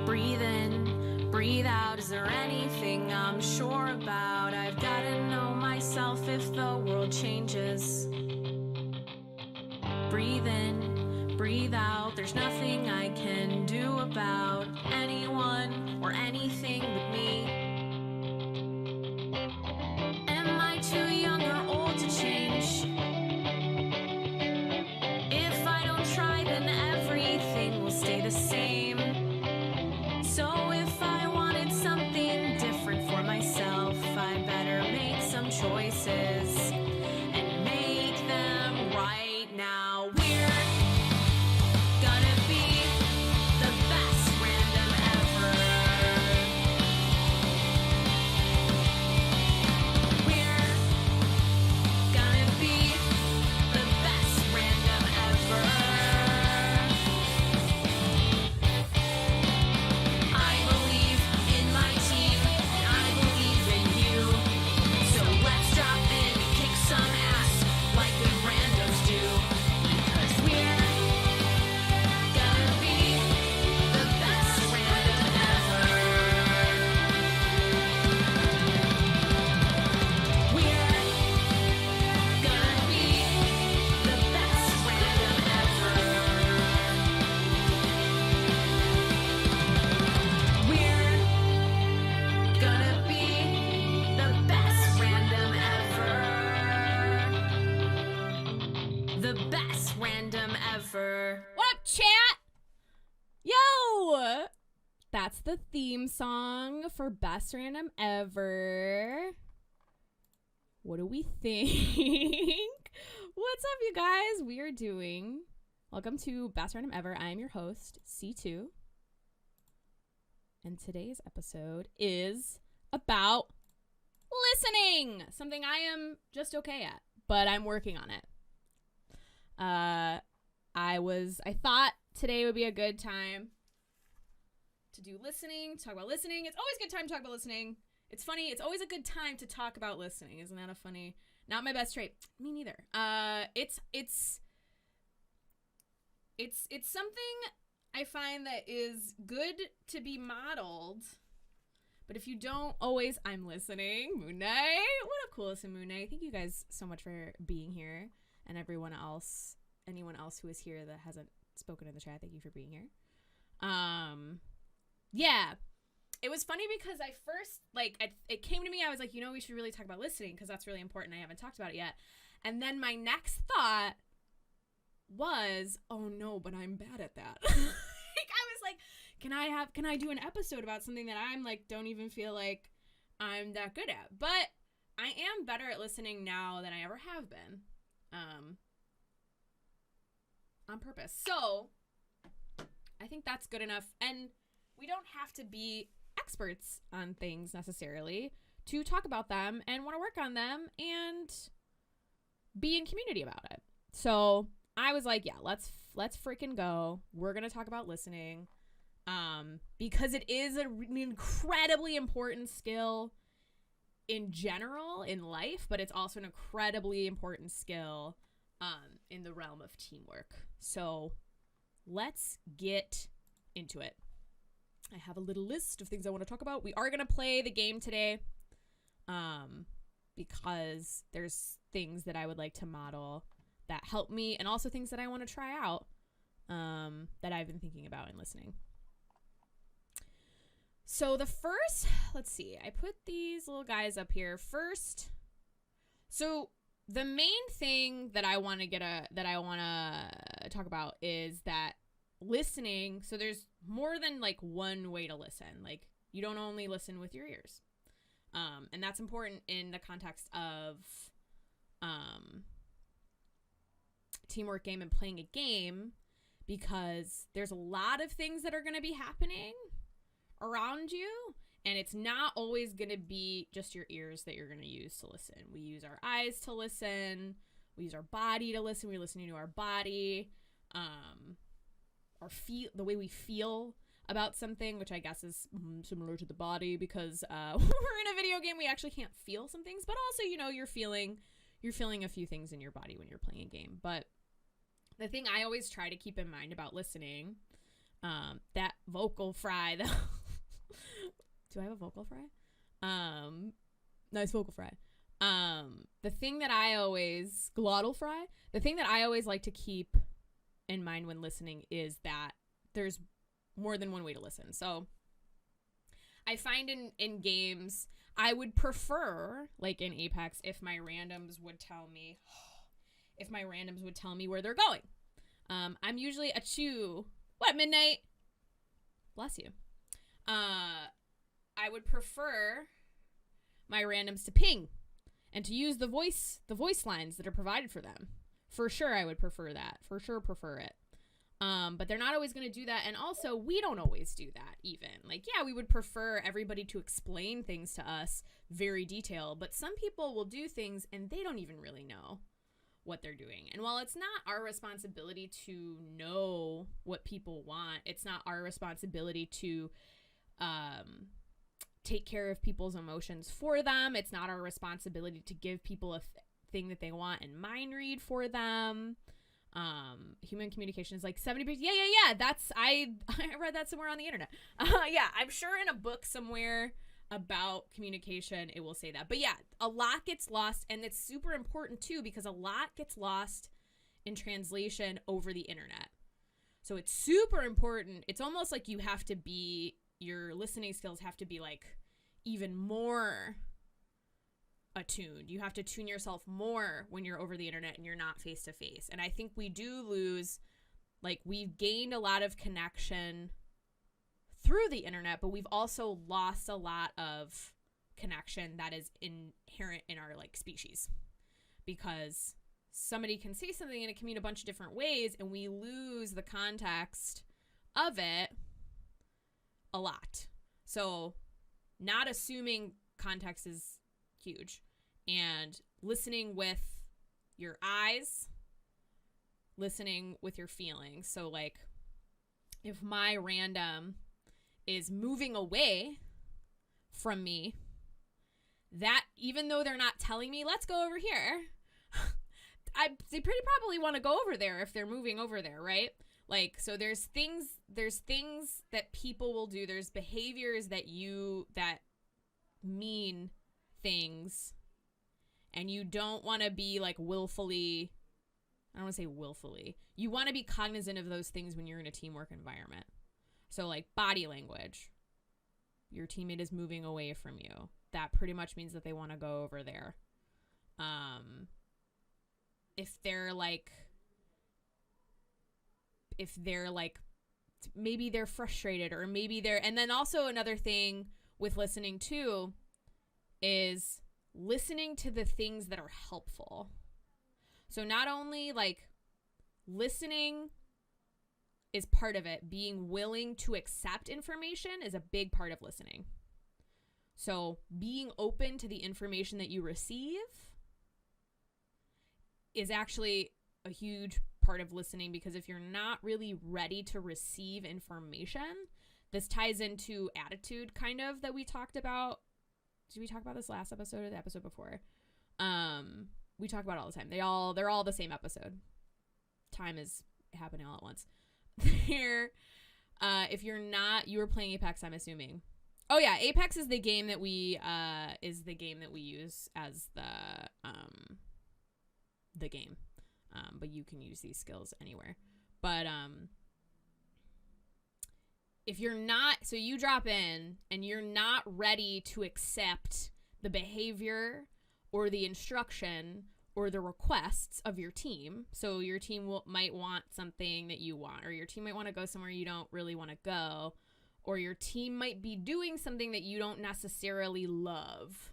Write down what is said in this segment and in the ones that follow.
Breathe in, breathe out. Is there anything I'm sure about? I've gotta know myself if the world changes. Breathe in, breathe out. There's nothing I can do about anyone or anything but me. Am I too young or old to change? If I don't try, then everything will stay the same. So if I wanted something different for myself, I better make some choices and make them right now. We're gonna be the best random ever. We're gonna be the best random ever. I believe in my team, and I believe in you. So let's drop in and kick some ass like we randos do. Because we're gonna be the best random ever. We're gonna be the best random ever. We're gonna be the best random ever. The best random ever. What up, chat? Yo! That's the theme song for Best Random Ever. What do we think? What's up, you guys? We are doing... Welcome to Best Random Ever. I am your host, C2. And today's episode is about listening. Something I am just okay at, but I'm working on it. I thought today would be a good time to do listening, talk about listening. It's always a good time to talk about listening. It's funny. It's always a good time to talk about listening. Isn't that a funny? Not my best trait. Me neither. It's something I find that is good to be modeled. But if you don't always, I'm listening. Moon Knight. What up, coolest in Moon Knight? Thank you guys so much for being here. And anyone else who is here that hasn't spoken in the chat, thank you for being here. Yeah. It was funny because I first, it came to me, I was like, we should really talk about listening because that's really important. I haven't talked about it yet. And then my next thought was, oh no, but I'm bad at that. I was like, can I do an episode about something that I'm don't even feel like I'm that good at? But I am better at listening now than I ever have been. On purpose. So I think that's good enough. And we don't have to be experts on things necessarily to talk about them and want to work on them and be in community about it. So I was like, yeah, let's freaking go. We're going to talk about listening. Because it is an incredibly important skill in general in life, but it's also an incredibly important skill in the realm of teamwork. So let's get into it. I have a little list of things I want to talk about. We are going to play the game today because there's things that I would like to model that help me and also things that I want to try out that I've been thinking about and listening. So the first, let's see, I put these little guys up here first. So the main thing that I want to talk about is that listening. So there's more than one way to listen. You don't only listen with your ears. And that's important in the context of teamwork game and playing a game, because there's a lot of things that are going to be happening around you, and it's not always going to be just your ears that you're going to use to listen. We use our eyes to listen. We use our body to listen. We're listening to our body, the way we feel about something, which I guess is similar to the body, because when we're in a video game, we actually can't feel some things, but also, you're feeling a few things in your body when you're playing a game. But the thing I always try to keep in mind about listening That vocal fry, though. Do I have a vocal fry? Nice vocal fry. The thing that I always, glottal fry, the thing that I always like to keep in mind when listening is that there's more than one way to listen. So I find in games, I would prefer, like in Apex, if my randoms would tell me where they're going. I'm usually a chew. What, midnight? Bless you. I would prefer my randoms to ping and to use the voice lines that are provided for them. For sure, I would prefer that. For sure, prefer it. But they're not always going to do that. And also, we don't always do that even. Like, yeah, we would prefer everybody to explain things to us very detailed. But some people will do things and they don't even really know what they're doing. And while it's not our responsibility to know what people want, it's not our responsibility to take care of people's emotions for them. It's not our responsibility to give people a thing that they want and mind read for them. Human communication is like 70%. Yeah. That's, I read that somewhere on the internet. Yeah, I'm sure in a book somewhere about communication, it will say that. But yeah, a lot gets lost, and it's super important too, because a lot gets lost in translation over the internet. So it's super important. It's almost like your listening skills have to be like even more attuned. You have to tune yourself more when you're over the internet and you're not face to face. And I think we do lose, like, we've gained a lot of connection through the internet, but we've also lost a lot of connection that is inherent in our, like, species, because somebody can say something and it can mean a bunch of different ways, and we lose the context of it a lot. So not assuming context is huge, and listening with your eyes, listening with your feelings. So, like, if my random is moving away from me, that even though they're not telling me, let's go over here, they pretty probably want to go over there if they're moving over there, right? Like, so there's things that people will do. There's behaviors that mean things, and you don't want to be like willfully, I don't want to say willfully. You want to be cognizant of those things when you're in a teamwork environment. So, like, body language. Your teammate is moving away from you. That pretty much means that they want to go over there. If they're like, maybe they're frustrated, or maybe and then also another thing with listening too is listening to the things that are helpful. So not only, like, listening is part of it, being willing to accept information is a big part of listening. So being open to the information that you receive is actually a huge part of listening, because if you're not really ready to receive information, this ties into attitude, kind of, that we talked about. Did we talk about this last episode or the episode before? We talk about it all the time. They're all the same episode. Time is happening all at once. If you were playing Apex, I'm assuming. Oh yeah, Apex is the game that we use as the game. But you can use these skills anywhere. But if you're not, so you drop in and you're not ready to accept the behavior or the instruction or the requests of your team. So your team might want something that you want, or your team might want to go somewhere you don't really want to go, or your team might be doing something that you don't necessarily love.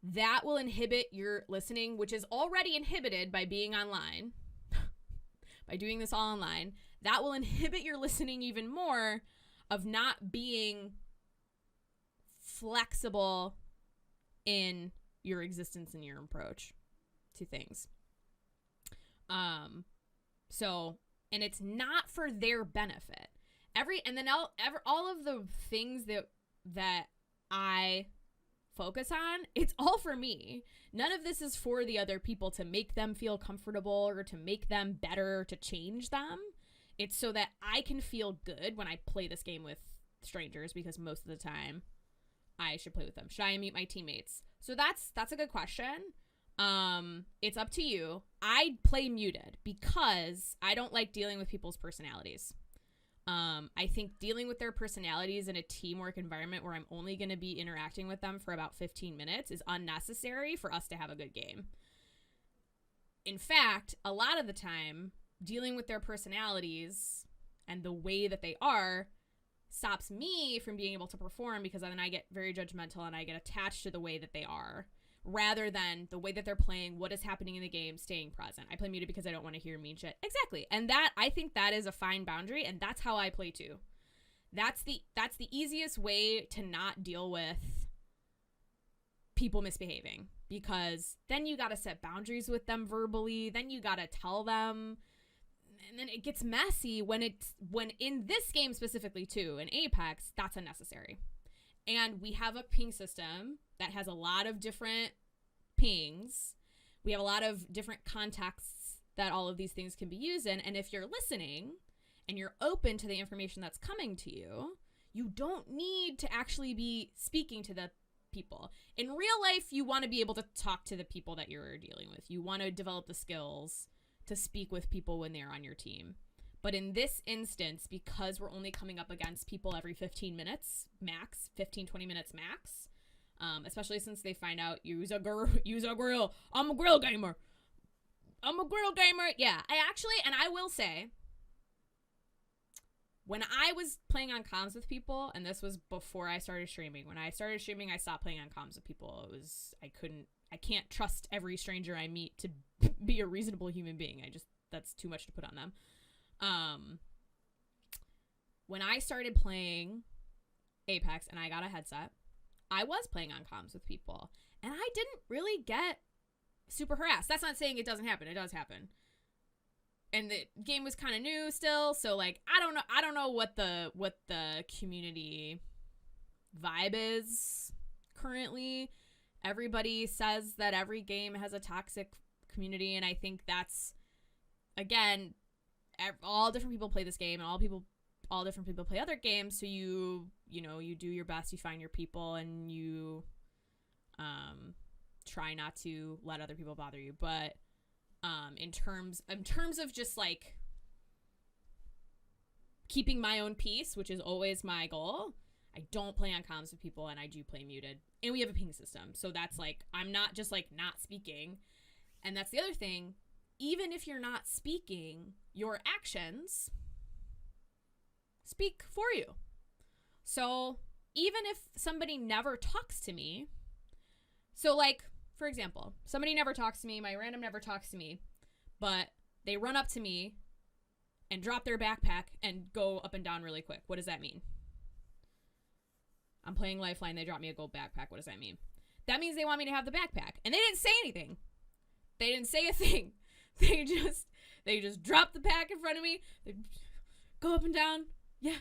That will inhibit your listening, which is already inhibited by being online, by doing this all online. That will inhibit your listening even more, of not being flexible in your existence and your approach to things. So, and it's not for their benefit. All of the things that I focus on, it's all for me. None of this is for the other people to make them feel comfortable or to make them better, to change them. It's so that I can feel good when I play this game with strangers, because most of the time I should play with them. Should I mute my teammates? So that's a good question. It's up to you. I play muted because I don't like dealing with people's personalities. I think dealing with their personalities in a teamwork environment where I'm only going to be interacting with them for about 15 minutes is unnecessary for us to have a good game. In fact, a lot of the time, dealing with their personalities and the way that they are stops me from being able to perform, because then I get very judgmental and I get attached to the way that they are, rather than the way that they're playing, what is happening in the game, staying present. I play muted because I don't want to hear mean shit. Exactly. And I think that is a fine boundary, and that's how I play too. That's the easiest way to not deal with people misbehaving, because then you got to set boundaries with them verbally, then you got to tell them, and then it gets messy when in this game specifically too, in Apex, that's unnecessary. And we have a ping system that has a lot of different pings. We have a lot of different contexts that all of these things can be used in. And if you're listening and you're open to the information that's coming to you, you don't need to actually be speaking to the people. In real life, you want to be able to talk to the people that you're dealing with. You want to develop the skills to speak with people when they're on your team. But in this instance, because we're only coming up against people every 15 minutes max, 15, 20 minutes max, especially since they find out use a grill. I'm a grill gamer. Yeah, I will say, when I was playing on comms with people, and this was before I started streaming. When I started streaming, I stopped playing on comms with people. I can't trust every stranger I meet to be a reasonable human being. That's too much to put on them. When I started playing Apex and I got a headset, I was playing on comms with people, and I didn't really get super harassed. That's not saying it doesn't happen. It does happen. And the game was kind of new still, so like I don't know what the community vibe is currently. Everybody says that every game has a toxic community, and I think that's, again, all different people play this game, and all different people play other games. So you do your best, you find your people, and you try not to let other people bother you. But in terms of just like keeping my own peace, which is always my goal, I don't play on comms with people, and I do play muted. And we have a ping system, so that's like, I'm not just like not speaking. And that's the other thing. Even if you're not speaking, your actions speak for you. So even if somebody never talks to me, so like, for example, somebody never talks to me, my random never talks to me, but they run up to me and drop their backpack and go up and down really quick. What does that mean? I'm playing Lifeline, they drop me a gold backpack. What does that mean? That means they want me to have the backpack. And they didn't say anything. They didn't say a thing. They just drop the pack in front of me. They go up and down. Yeah.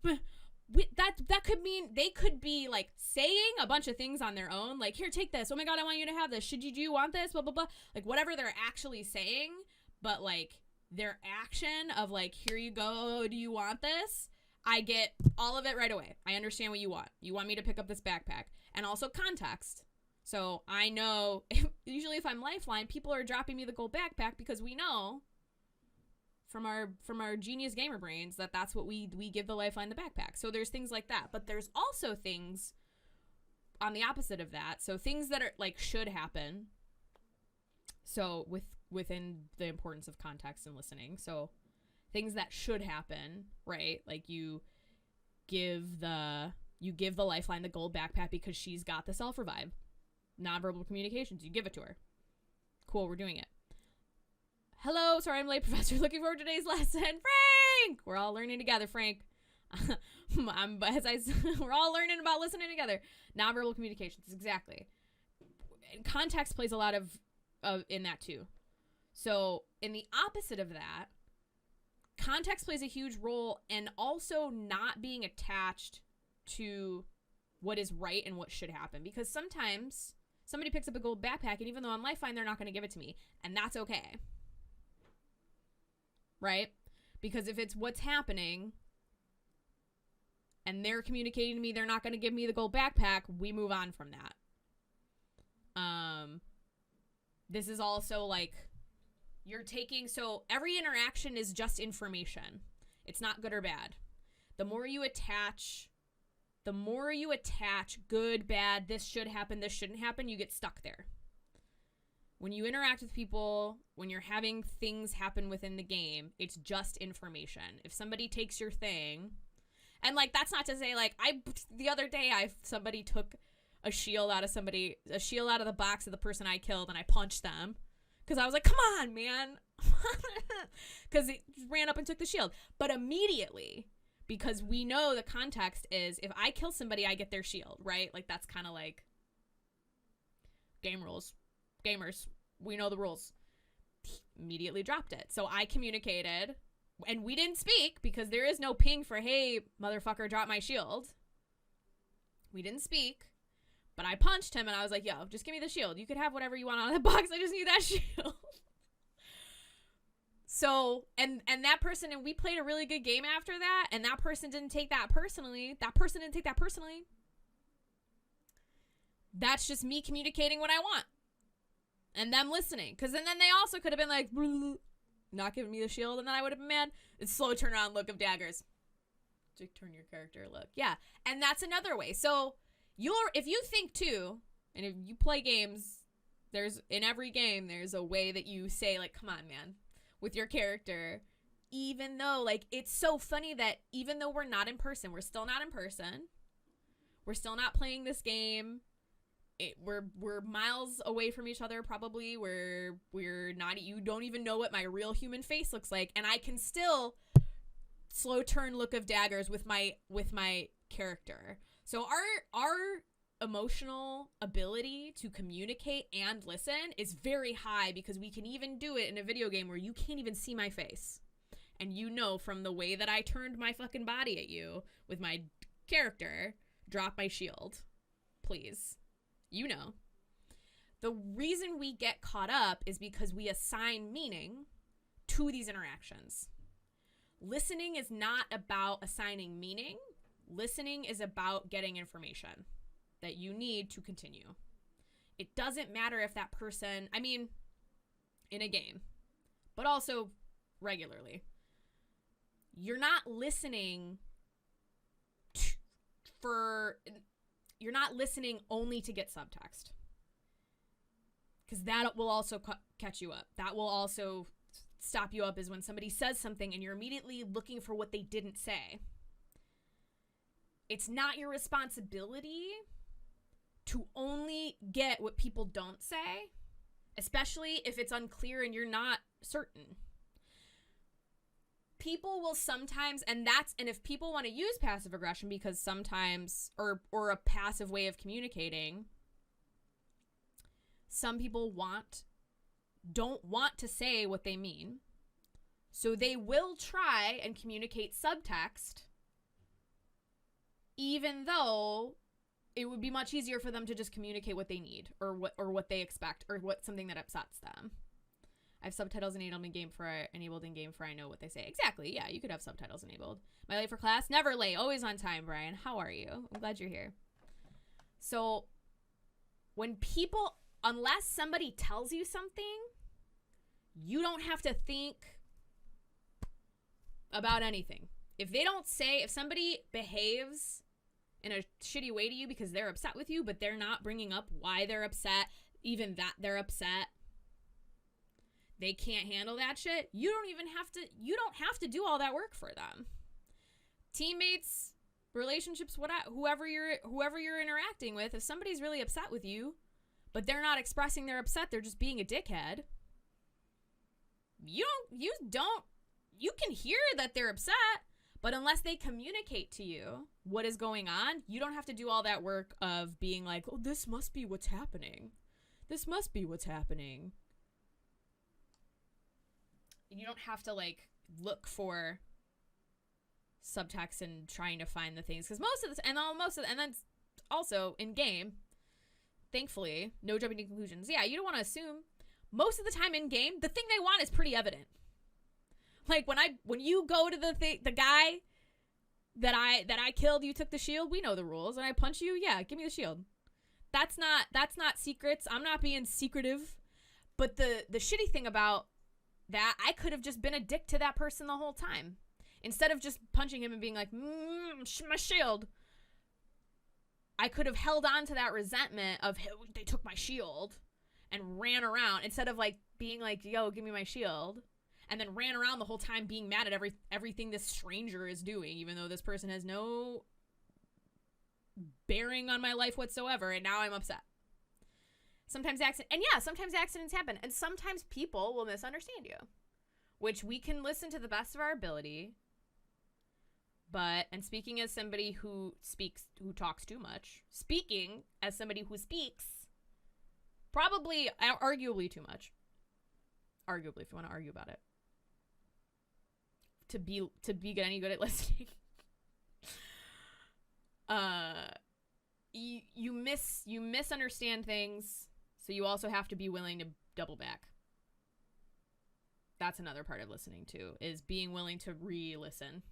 That could mean they could be like saying a bunch of things on their own. Like, here, take this. Oh my God, I want you to have this. Do you want this? Blah, blah, blah. Like, whatever they're actually saying, but like their action of like, here you go. Do you want this? I get all of it right away. I understand what you want. You want me to pick up this backpack. And also context. So I know, usually if I'm Lifeline, people are dropping me the gold backpack because we know from our genius gamer brains that that's what we give the Lifeline the backpack. So there's things like that. But there's also things on the opposite of that. So things that are like should happen. So within the importance of context and listening. So things that should happen, right? Like you give the Lifeline the gold backpack because she's got the self-revive. Nonverbal communications, you give it to her. Cool, we're doing it. Hello, sorry I'm late, Professor. Looking forward to today's lesson. Frank! We're all learning together, Frank. We're all learning about listening together. Nonverbal communications, exactly. And context plays a lot of in that too. So in the opposite of that, context plays a huge role, and also not being attached to what is right and what should happen. Because sometimes somebody picks up a gold backpack, and even though I'm Lifeline, they're not going to give it to me. And that's okay. Right? Because if it's what's happening and they're communicating to me they're not going to give me the gold backpack, we move on from that. This is also like you're taking, so every interaction is just information. It's not good or bad. The more you attach good, bad, this should happen, this shouldn't happen, you get stuck there. When you interact with people, when you're having things happen within the game, it's just information. If somebody takes your thing, and like that's not to say like the other day somebody took a shield out of the box of the person I killed, and I punched them because I was like, come on, man. Because it ran up and took the shield. But immediately, because we know the context is if I kill somebody, I get their shield, right? Like that's kind of like game rules. Gamers, we know the rules. Immediately dropped it. So I communicated, and we didn't speak because there is no ping for, hey, motherfucker, drop my shield. We didn't speak. But I punched him, and I was like, yo, just give me the shield. You could have whatever you want out of the box. I just need that shield. So, and that person, and we played a really good game after that, and that person didn't take that personally. That's just me communicating what I want. And them listening. Because then they also could have been like, not giving me the shield, and then I would have been mad. It's slow turn around look of daggers. Turn your character look. Yeah. And that's another way. So, if you think too, and if you play games, in every game, there's a way that you say, like, come on, man, with your character, even though, like, it's so funny that even though we're not in person, we're still not in person, we're still not playing this game, we're miles away from each other, probably, we're not, you don't even know what my real human face looks like, and I can still slow turn look of daggers with my character. So our emotional ability to communicate and listen is very high because we can even do it in a video game where you can't even see my face. And you know from the way that I turned my fucking body at you with my character, drop my shield, please. You know. The reason we get caught up is because we assign meaning to these interactions. Listening is not about assigning meaning. Listening is about getting information that you need to continue. It doesn't matter if that person, I mean, in a game, but also regularly. You're not listening you're not listening only to get subtext. Because that will also catch you up. That will also stop you up is when somebody says something and you're immediately looking for what they didn't say. It's not your responsibility to only get what people don't say, especially if it's unclear and you're not certain. People will sometimes, and if people want to use passive aggression because sometimes, or a passive way of communicating, some people don't want to say what they mean, so they will try and communicate subtext, even though it would be much easier for them to just communicate what they need or what they expect or something that upsets them. I have subtitles enabled in game for I know what they say. Exactly. Yeah, you could have subtitles enabled. Am I late for class? Never late. Always on time, Brian. How are you? I'm glad you're here. So when people, unless somebody tells you something, you don't have to think about anything. If somebody behaves in a shitty way to you because they're upset with you, but they're not bringing up why they're upset, even that they're upset, they can't handle that shit, you don't have to do all that work for them. Teammates, relationships, whoever you're interacting with, if somebody's really upset with you, but they're not expressing their upset, they're just being a dickhead, you can hear that they're upset, but unless they communicate to you what is going on, you don't have to do all that work of being like, oh, this must be what's happening. This must be what's happening. You don't have to, like, look for subtext and trying to find the things. Because and then also in game, thankfully, no jumping to conclusions. Yeah, you don't want to assume. Most of the time in game, the thing they want is pretty evident. Like when you go to the guy that I killed, you took the shield, we know the rules, and I punch you, yeah, give me the shield. That's not secrets. I'm not being secretive. But the shitty thing about that, I could have just been a dick to that person the whole time. Instead of just punching him and being like, my shield, I could have held on to that resentment of, hey, they took my shield, and ran around, instead of like being like, yo, give me my shield, and then ran around the whole time being mad at everything this stranger is doing, even though this person has no bearing on my life whatsoever, and now I'm upset. Sometimes accidents happen, and sometimes people will misunderstand you, which we can listen to the best of our ability. But, and speaking as somebody who talks too much, speaking as somebody who speaks probably, arguably too much. Arguably, if you want to argue about it. To be any good at listening. You misunderstand things, so you also have to be willing to double back. That's another part of listening too, is being willing to re-listen.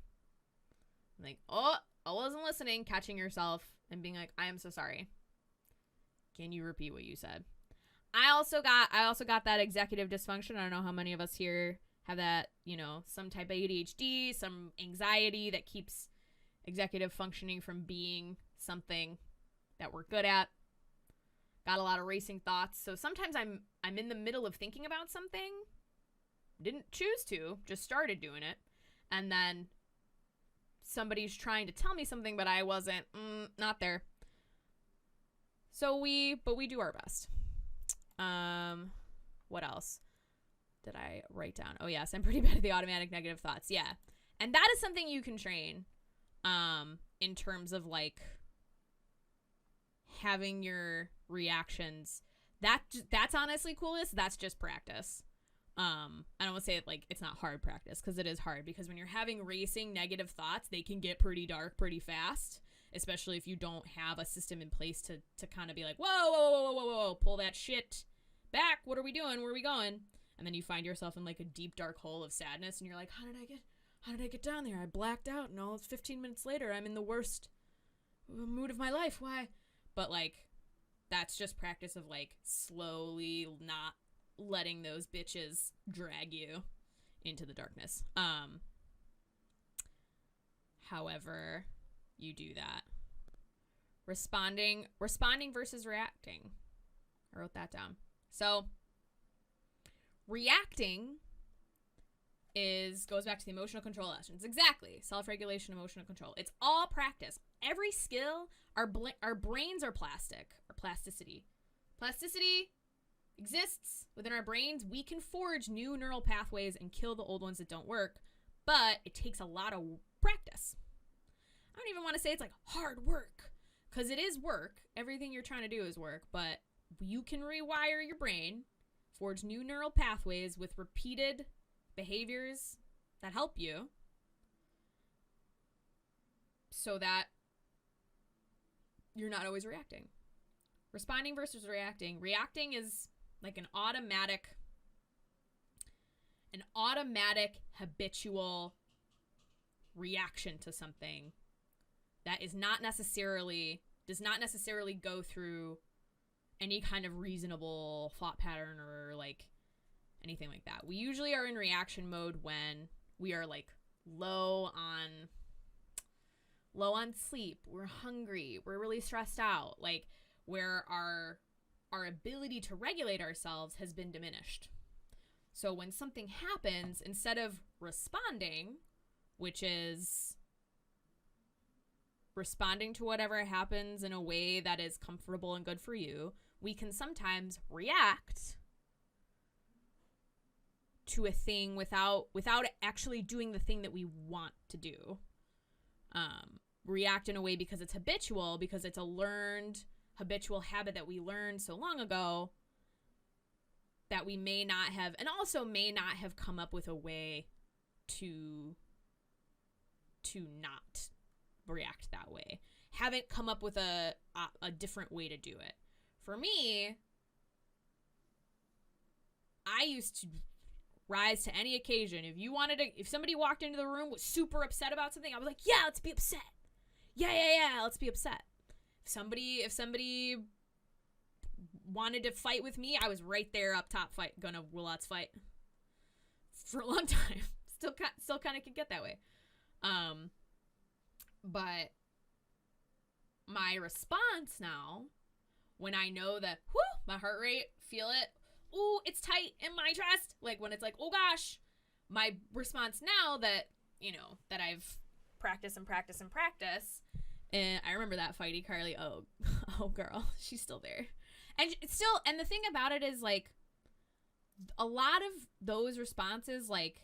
Like, oh, I wasn't listening, catching yourself and being like, I am so sorry. Can you repeat what you said? I also got that executive dysfunction. I don't know how many of us here have that, some type of ADHD, some anxiety that keeps executive functioning from being something that we're good at. Got a lot of racing thoughts. So sometimes I'm in the middle of thinking about something. Didn't choose to, just started doing it. And then somebody's trying to tell me something, but I wasn't, not there. So we do our best. What else did I write down? Oh yes, I'm pretty bad at the automatic negative thoughts. Yeah. And that is something you can train, in terms of like having your reactions. That's honestly coolest. That's just practice. I don't want to say it like it's not hard practice, because it is hard, because when you're having racing negative thoughts, they can get pretty dark pretty fast, especially if you don't have a system in place to kind of be like, whoa, pull that shit back. What are we doing? Where are we going? And then you find yourself in like a deep dark hole of sadness, and you're like, how did I get down there? I blacked out, and all 15 minutes later, I'm in the worst mood of my life. Why? But like, that's just practice of like slowly not letting those bitches drag you into the darkness. However you do that. Responding versus reacting. I wrote that down. So reacting goes back to the emotional control lessons. Exactly. Self-regulation, emotional control. It's all practice. Every skill, our brains are plastic, or plasticity. Plasticity exists within our brains. We can forge new neural pathways and kill the old ones that don't work, but it takes a lot of practice. I don't even want to say it's like hard work, because it is work. Everything you're trying to do is work, but you can rewire your brain, forge new neural pathways with repeated behaviors that help you, so that you're not always reacting. Responding versus reacting. Reacting is like an automatic habitual reaction to something that does not necessarily go through any kind of reasonable thought pattern or like anything like that. We usually are in reaction mode when we are like low on sleep, we're hungry, we're really stressed out, like where our ability to regulate ourselves has been diminished. So when something happens, instead of responding, which is responding to whatever happens in a way that is comfortable and good for you, we can sometimes react to a thing without actually doing the thing that we want to do. React in a way because it's habitual, because it's a learned habitual habit that we learned so long ago that we may not have come up with a way to not react that way. Haven't come up with a different way to do it. For me, I used to rise to any occasion. If somebody walked into the room was super upset about something, I was like, yeah, let's be upset. Yeah, let's be upset. If somebody wanted to fight with me, I was right there up top gonna let's fight for a long time. Still kind of can get that way. But my response now, when I know that, my heart rate, feel it, ooh, it's tight in my chest, like when it's like, oh gosh, my response now that, that I've practiced, and I remember that fighty Carly, oh girl, she's still there. And the thing about it is, like, a lot of those responses, like,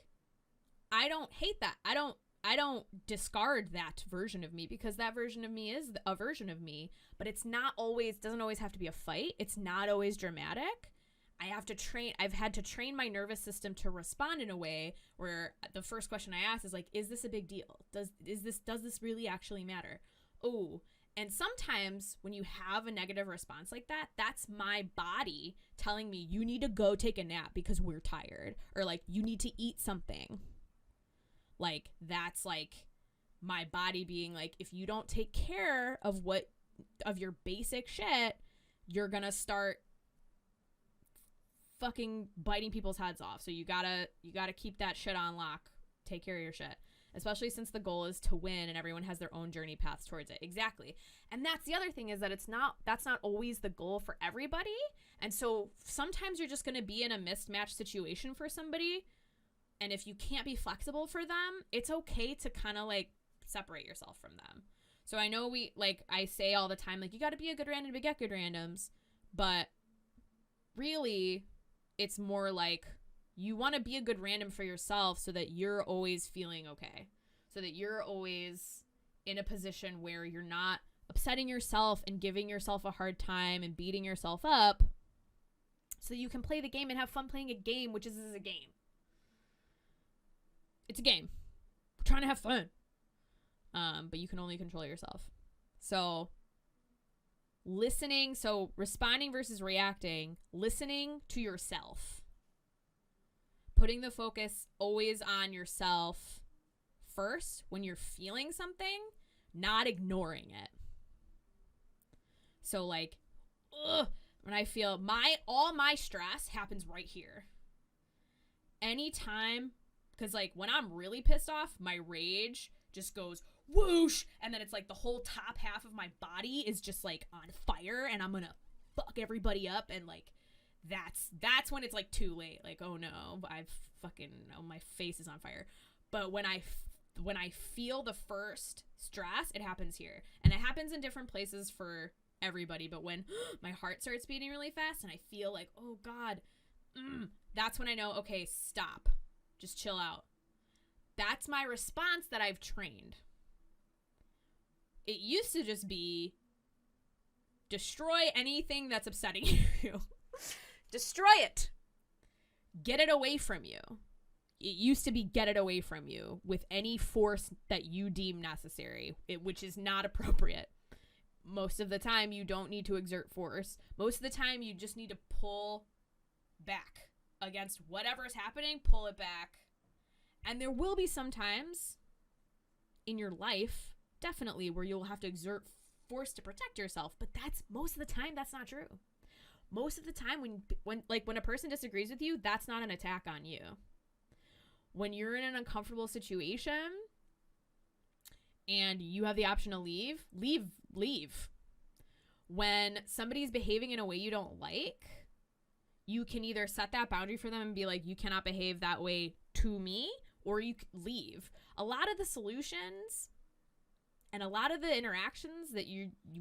I don't hate that. I don't discard that version of me, because that version of me is a version of me, but it's doesn't always have to be a fight. It's not always dramatic. I've had to train my nervous system to respond in a way where the first question I ask is like, is this a big deal? Does this really actually matter? Oh, and sometimes when you have a negative response like that, that's my body telling me you need to go take a nap because we're tired, or like you need to eat something. Like, that's like my body being like, if you don't take care of your basic shit, you're gonna start fucking biting people's heads off. So you gotta keep that shit on lock. Take care of your shit. Especially since the goal is to win and everyone has their own journey paths towards it. Exactly. And that's the other thing, is that that's not always the goal for everybody. And so sometimes you're just gonna be in a mismatched situation for somebody. And if you can't be flexible for them, it's okay to kind of like separate yourself from them. So I know I say all the time, like, you got to be a good random to get good randoms. But really, it's more like you want to be a good random for yourself so that you're always feeling okay. So that you're always in a position where you're not upsetting yourself and giving yourself a hard time and beating yourself up. So you can play the game and have fun playing a game, which is a game. It's a game. We're trying to have fun. But you can only control yourself. So responding versus reacting, listening to yourself. Putting the focus always on yourself first when you're feeling something, not ignoring it. So like, when I feel all my stress happens right here. Anytime. Because, like, when I'm really pissed off, my rage just goes whoosh, and then it's like the whole top half of my body is just, like, on fire, and I'm gonna fuck everybody up, and, like, that's when it's, like, too late. Like, oh, no, my face is on fire. But when I feel the first stress, it happens here. And it happens in different places for everybody, but when my heart starts beating really fast, and I feel like, oh, God, that's when I know, okay, stop. Just chill out. That's my response that I've trained. It used to just be destroy anything that's upsetting you. Destroy it. Get it away from you. It used to be get it away from you with any force that you deem necessary, which is not appropriate. Most of the time, you don't need to exert force. Most of the time, you just need to pull back. Against whatever's happening, pull it back. And there will be some times in your life, definitely, where you'll have to exert force to protect yourself, but most of the time that's not true. Most of the time when a person disagrees with you, that's not an attack on you. When you're in an uncomfortable situation and you have the option to leave. When somebody's behaving in a way you don't like, you can either set that boundary for them and be like, you cannot behave that way to me, or you can leave. A lot of the solutions and a lot of the interactions that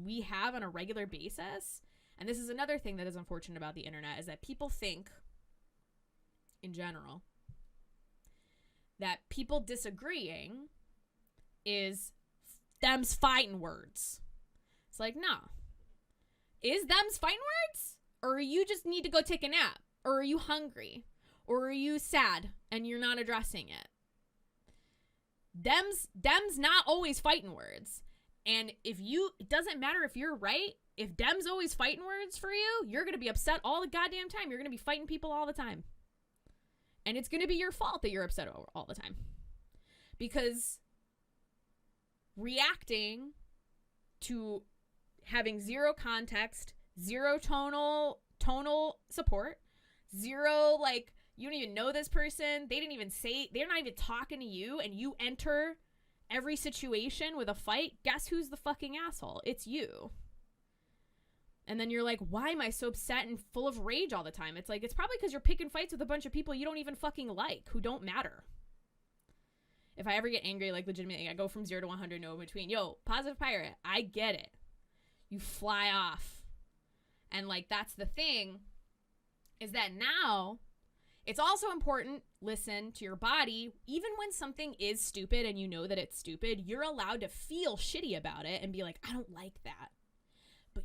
we have on a regular basis, and this is another thing that is unfortunate about the internet, is that people think, in general, that people disagreeing is them's fighting words. It's like, no. Is them's fighting words? Or you just need to go take a nap? Or are you hungry? Or are you sad and you're not addressing it? Them's not always fighting words. And it doesn't matter if you're right. If them's always fighting words for you, you're going to be upset all the goddamn time. You're going to be fighting people all the time. And it's going to be your fault that you're upset all the time. Because reacting to having zero context, zero tonal support, zero, like, you don't even know this person, they're not even talking to you, and you enter every situation with a fight, guess who's the fucking asshole? It's you. And then you're like, why am I so upset and full of rage all the time? It's like, it's probably because you're picking fights with a bunch of people you don't even fucking like, who don't matter. If I ever get angry, like, legitimately, I go from 0 to 100, no in between. Yo, positive pirate, I get it. You fly off. And, like, that's the thing, is that now it's also important, listen to your body. Even when something is stupid and you know that it's stupid, you're allowed to feel shitty about it and be like, I don't like that. But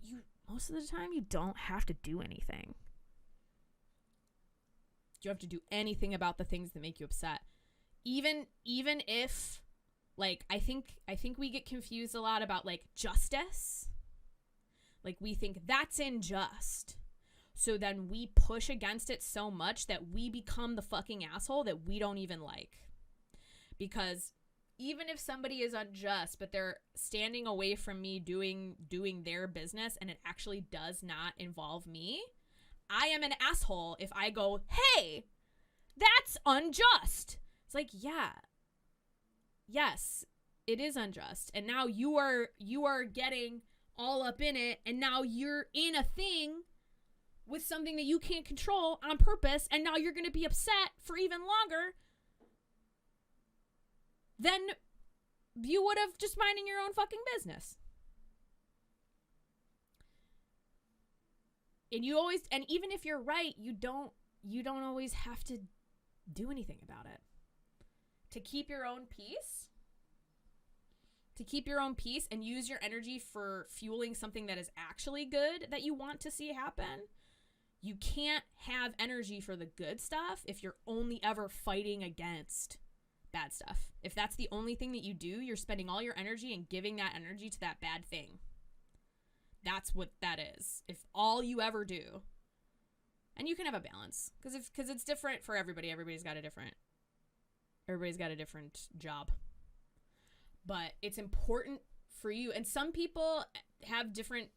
most of the time, you don't have to do anything. You don't have to do anything about the things that make you upset. Even if, like, I think we get confused a lot about, like, justice. Like, we think that's unjust. So then we push against it so much that we become the fucking asshole that we don't even like. Because even if somebody is unjust, but they're standing away from me doing their business and it actually does not involve me, I am an asshole if I go, hey, that's unjust. It's like, yeah, yes, it is unjust. And now you are getting all up in it, and now you're in a thing with something that you can't control on purpose, and now you're going to be upset for even longer than you would have just minding your own fucking business. And even if you're right, you don't always have to do anything about it. To keep your own peace, and use your energy for fueling something that is actually good that you want to see happen. You can't have energy for the good stuff if you're only ever fighting against bad stuff. If that's the only thing that you do, you're spending all your energy and giving that energy to that bad thing. That's what that is. If all you ever do, and you can have a balance, because it's different for everybody. Everybody's got a different job. But it's important for you, and some people have different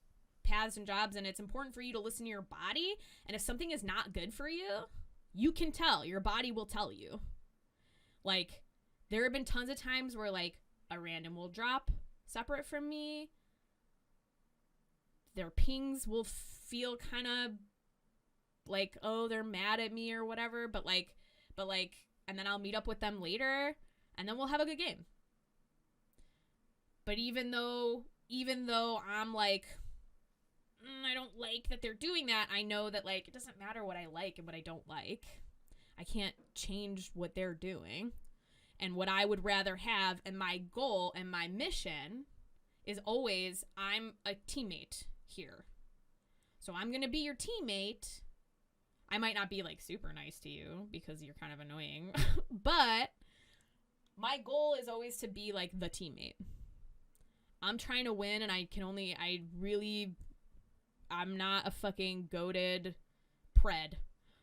paths and jobs, and it's important for you to listen to your body. And if something is not good for you, you can tell. Your body will tell you. Like, there have been tons of times where, like, a random will drop separate from me. Their pings will feel kind of like, oh, they're mad at me or whatever, but and then I'll meet up with them later, and then we'll have a good game. But even though I'm like, I don't like that they're doing that, I know that, like, it doesn't matter what I like and what I don't like. I can't change what they're doing. And what I would rather have, and my goal and my mission is always, I'm a teammate here. So I'm going to be your teammate. I might not be, like, super nice to you because you're kind of annoying, but my goal is always to be, like, the teammate. I'm trying to win, and I'm not a fucking goated pred.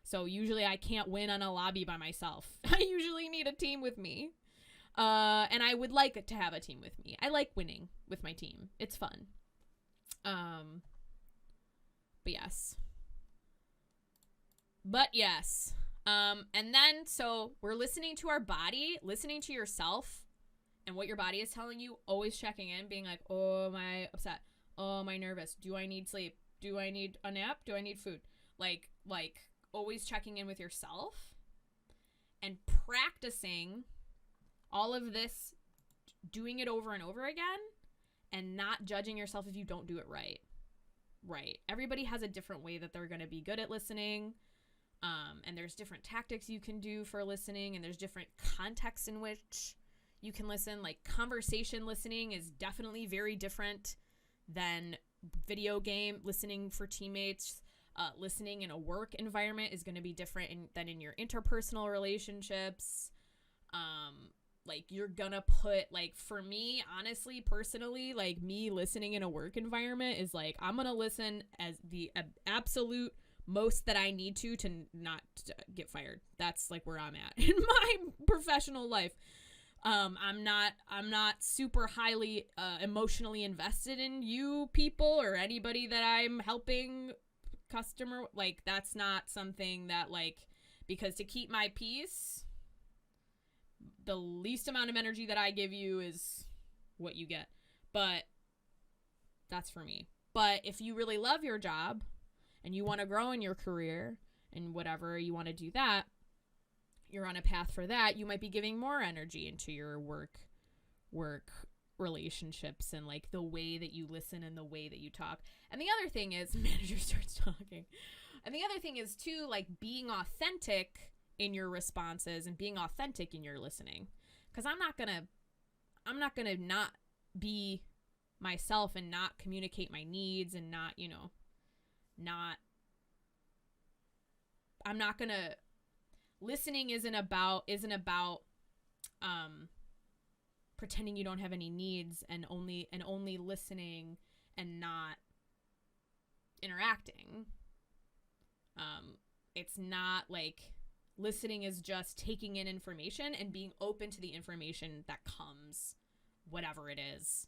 So usually I can't win on a lobby by myself. I usually need a team with me. And I would like to have a team with me. I like winning with my team. It's fun. But yes. And then, so we're listening to our body, listening to yourself and what your body is telling you, always checking in, being like, oh, am I upset? Oh, am I nervous? Do I need sleep? Do I need a nap? Do I need food? Like always checking in with yourself and practicing all of this, doing it over and over again, and not judging yourself if you don't do it right. Right. Everybody has a different way that they're going to be good at listening. And there's different tactics you can do for listening, and there's different contexts in which you can listen. Like, conversation listening is definitely very different than video game listening for teammates. Listening in a work environment is going to be different than in your interpersonal relationships. Like, you're gonna put, like, for me, honestly, personally, like, me listening in a work environment is like, I'm gonna listen as the absolute most that I need to not get fired. That's like where I'm at in my professional life. I'm not super highly emotionally invested in you people or anybody that I'm helping customer. Like, that's not something that, like, because to keep my peace, the least amount of energy that I give you is what you get. But that's for me. But if you really love your job and you want to grow in your career and whatever, you want to do that, you're on a path for that, you might be giving more energy into your work relationships and like the way that you listen and the way that you talk. And the other thing is, manager starts talking. And the other thing is too, like, being authentic in your responses and being authentic in your listening. Because I'm not gonna not be myself and not communicate my needs and not, you know, I'm not gonna, listening isn't about pretending you don't have any needs and only listening and not interacting. It's not like, listening is just taking in information and being open to the information that comes, whatever it is,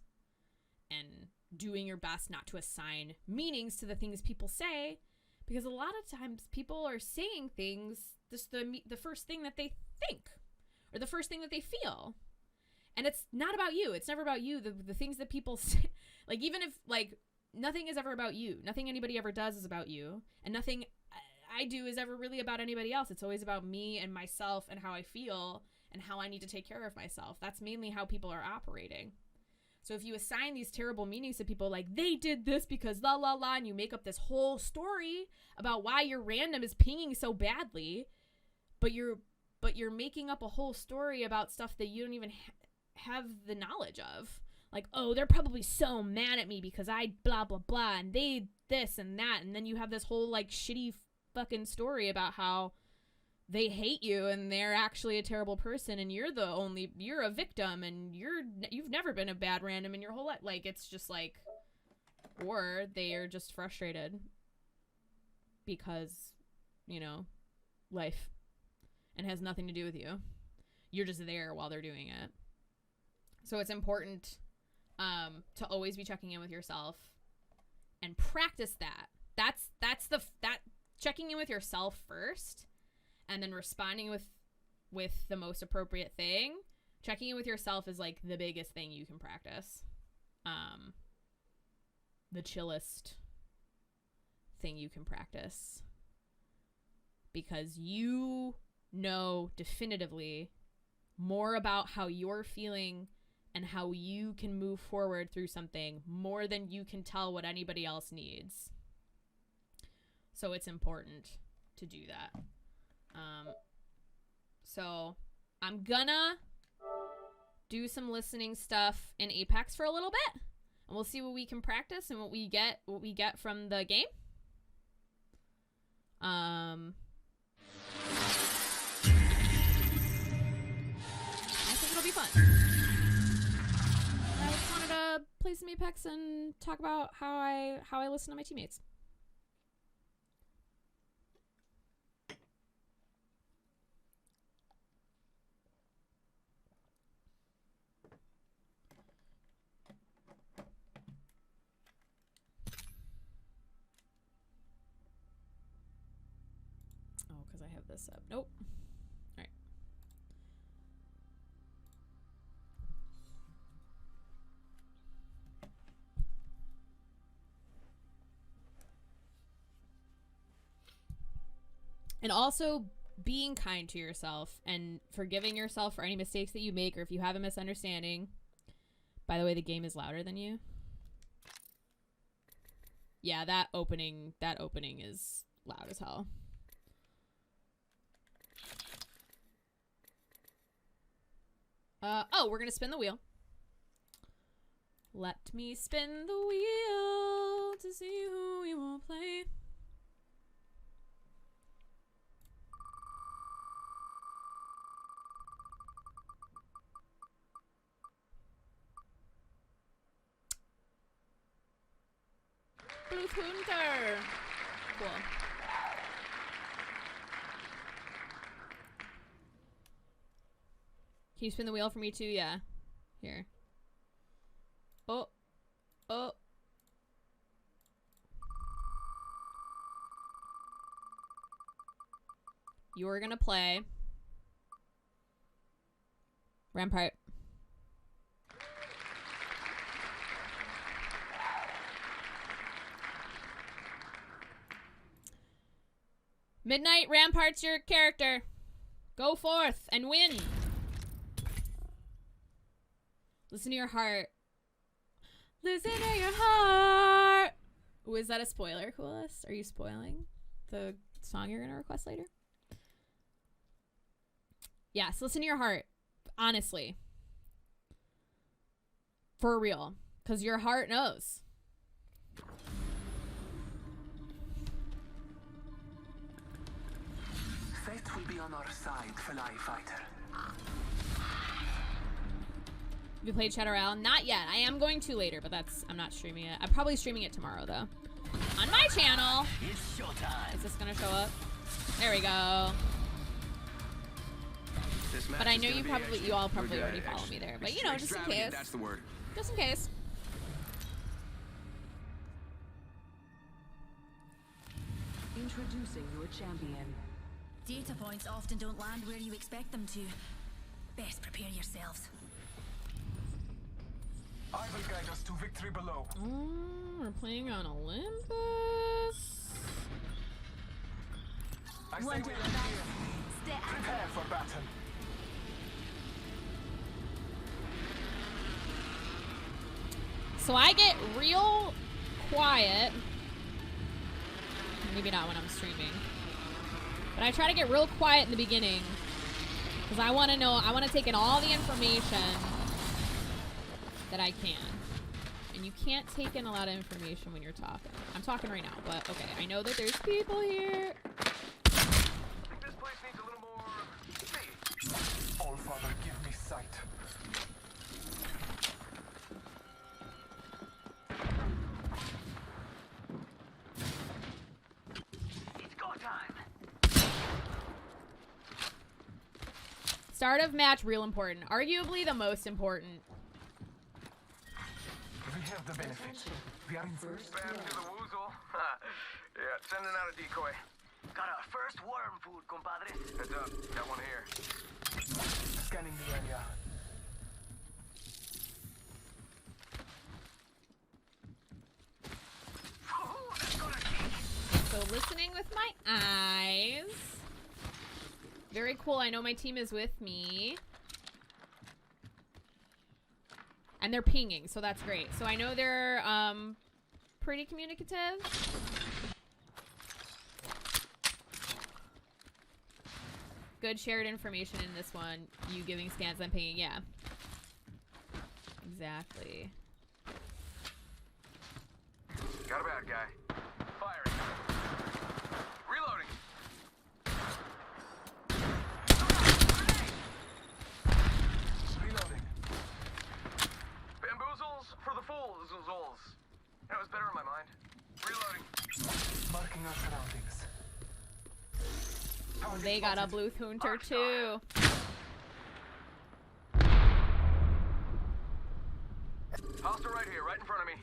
and doing your best not to assign meanings to the things people say, because a lot of times people are saying things just the first thing that they think or the first thing that they feel, and it's not about you. It's never about you. The things that people say, like, even if, like, nothing is ever about you, nothing anybody ever does is about you, and nothing I do is ever really about anybody else. It's always about me and myself and how I feel and how I need to take care of myself. That's mainly how people are operating. So if you assign these terrible meanings to people, like, they did this because la la la, and you make up this whole story about why your random is pinging so badly, but you're making up a whole story about stuff that you don't even have the knowledge of. Like, oh, they're probably so mad at me because I blah blah blah and they this and that, and then you have this whole, like, shitty fucking story about how they hate you and they're actually a terrible person and you're a victim and you've never been a bad random in your whole life. Like, it's just like, or they are just frustrated because, you know, life, and has nothing to do with you. You're just there while they're doing it. So it's important to always be checking in with yourself and practice that. That's checking in with yourself first, and then responding with the most appropriate thing. Checking in with yourself is, like, the biggest thing you can practice. The chillest thing you can practice. Because you know definitively more about how you're feeling and how you can move forward through something more than you can tell what anybody else needs. So it's important to do that. So I'm gonna do some listening stuff in Apex for a little bit, and we'll see what we can practice and what we get from the game. I think it'll be fun. I just wanted to play some Apex and talk about how I listen to my teammates. Oh, because I have this up. Nope. All right. And also being kind to yourself and forgiving yourself for any mistakes that you make, or if you have a misunderstanding. By the way, the game is louder than you. Yeah, that opening is loud as hell. Oh, we're gonna spin the wheel. Let me spin the wheel to see who we will play. Blue Hunter. Cool. Can you spin the wheel for me too? Yeah. Here. Oh. Oh. You're gonna play Rampart. Midnight Rampart's your character. Go forth and win. Listen to your heart. Listen to your heart. Ooh, is that a spoiler, Coolest? Are you spoiling the song you're gonna request later? Yes, listen to your heart. Honestly. For real. Because your heart knows. Fate will be on our side, Fly Fighter. Have you played Shadow Royale? Not yet. I am going to later, but I'm not streaming it. I'm probably streaming it tomorrow, though. On my channel. It's showtime. Is this going to show up? There we go. But I know you all probably already follow me there. But, you know, just in case. That's the word. Just in case. Introducing your champion. Data points often don't land where you expect them to. Best prepare yourselves. I will guide us to victory below. We're playing on Olympus. I say we land here. Prepare for battle. So I get real quiet. Maybe not when I'm streaming. But I try to get real quiet in the beginning. Because I want to know, I want to take in all the information that I can. And you can't take in a lot of information when you're talking. I'm talking right now, but okay. I know that there's people here. I think this place needs a little more space. All Father, give me sight. It's go time. Start of match, real important. Arguably the most important. We have the benefit. We are in first. Spam to the woozle. Yeah, sending out a decoy. Got our first worm food, compadre. Heads up, got one here. Scanning the area. So listening with my eyes. Very cool. I know my team is with me. And they're pinging, so that's great. So I know they're pretty communicative. Good shared information in this one. You giving scans, I'm pinging. Yeah. Exactly. Got a bad guy. Firing. Reloading. Reloading. Bamboozles for the fools. That was better in my mind. Reloading. Marking our surroundings. They got a blue hunter too. Hostile right here, right in front of me.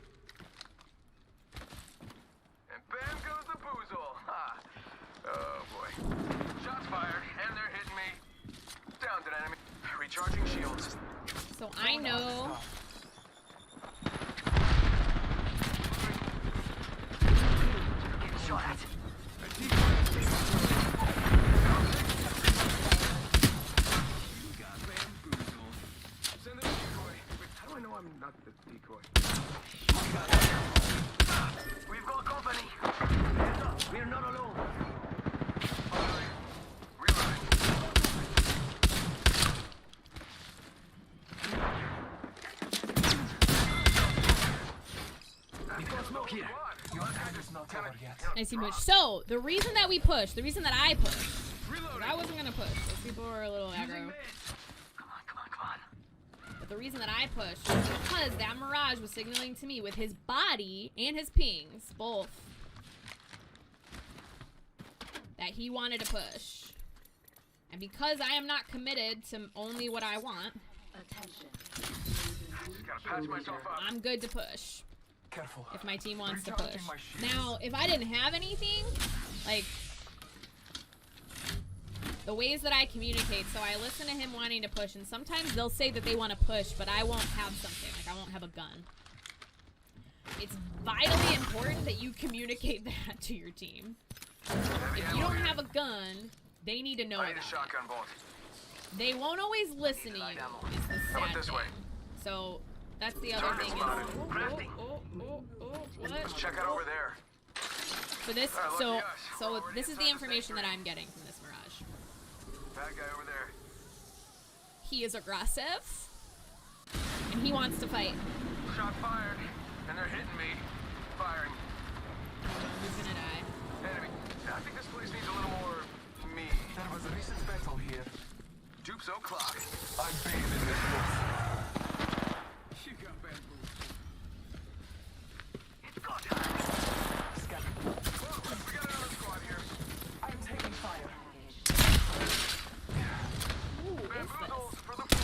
And bam goes the boozle. Ha. Oh boy. Shots fired, and they're hitting me. Downed an enemy. Recharging shields. So I know. Get shot at. Send the decoy. Wait, how do I know I'm not the decoy? We've got company. Heads up, we're not alone. Reloading. We've got smoke here. Your time is not over yet. I see much. So the reason that we push, the reason that I push, Reloading. I wasn't gonna push. Those people were a little aggro. Come on. But the reason that I pushed was because that Mirage was signaling to me with his body and his pings, both, that he wanted to push. And because I am not committed to only what I want, Just gotta patch myself up. I'm good to push. Careful. If my team wants to Recharging push. my shields. Now, if I didn't have anything, like, the ways that I communicate, so I listen to him wanting to push, and sometimes they'll say that they want to push, but I won't have something. Like, I won't have a gun. It's vitally important that you communicate that to your team. If you don't have a gun, they need to know I need a about shotgun bolt. it. They won't always listen to you, is the How about sad this thing. way? So, that's the other Target thing is... spotted. What? Let's check out over there. For this, Alright, so lucky us. We're so already this is the inside the information that sanctuary. I'm getting from this Mirage. Bad guy over there. He is aggressive, and he wants to fight. Shot fired, and they're hitting me. Firing. Who's gonna die? Enemy. I think this place needs a little more me. There was a recent battle here. Dupes o'clock. I bathe in this blood. You got bamboo. It's go time. Scan. Whoa, we got another squad here. I'm taking fire. Ooh, what is Bamboozles this? for the pool.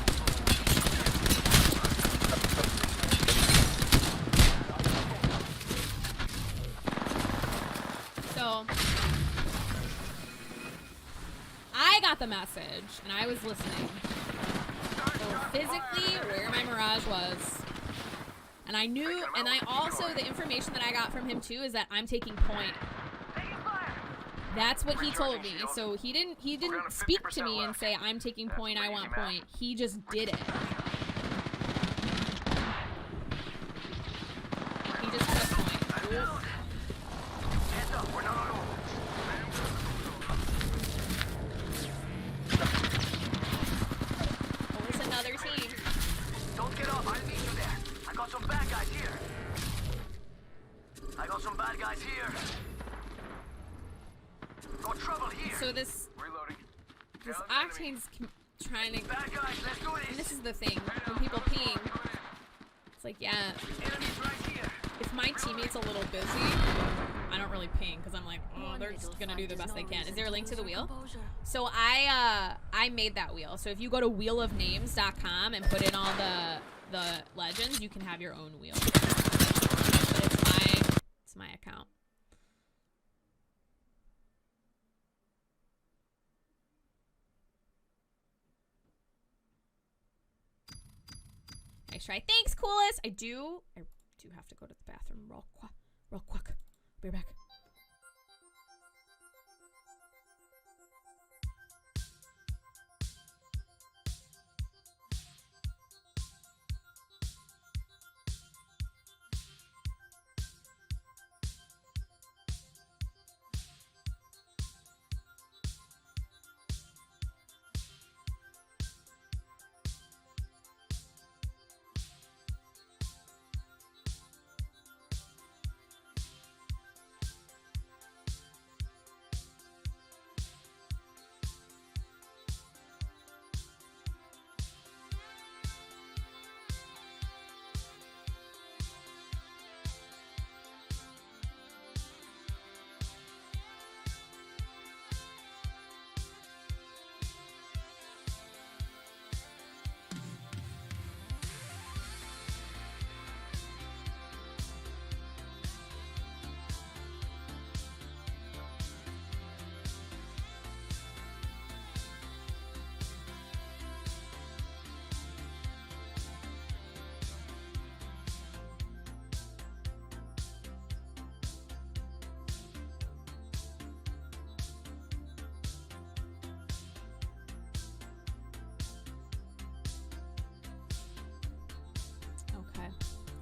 So I got the message, and I was listening. So physically, where my Mirage was. And I knew, and I also, the information that I got from him too is that I'm taking point. That's what he told me. So he didn't speak to me and say I'm taking point, I want point. He just did it. He just took point. Ooh. Hands up, we're not alone. Oh, there's another team. Don't get up, I'll meet you there. I got some bad guys here. I got some bad guys here. Got trouble here. So this Reloading. Octane's trying to, Bad guys, let's do and this. this is the thing, when people ping, it's like, yeah, Enemies right here. if my teammate's a little busy, I don't really ping, because I'm like, oh, they're just gonna do the best they can. Is there a link to the wheel? So I made that wheel. So if you go to wheelofnames.com and put in all the legends, you can have your own wheel. But it's my account. Nice try. Thanks, coolest. I do have to go to the bathroom real quick. Be right back.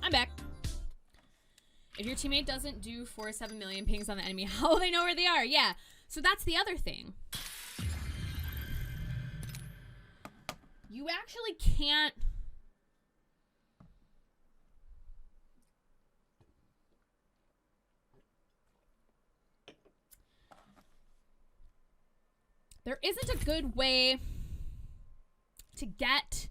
I'm back. If your teammate doesn't do 4 to 7 million pings on the enemy, how will they know where they are? Yeah. So that's the other thing. You actually can't. There isn't a good way to get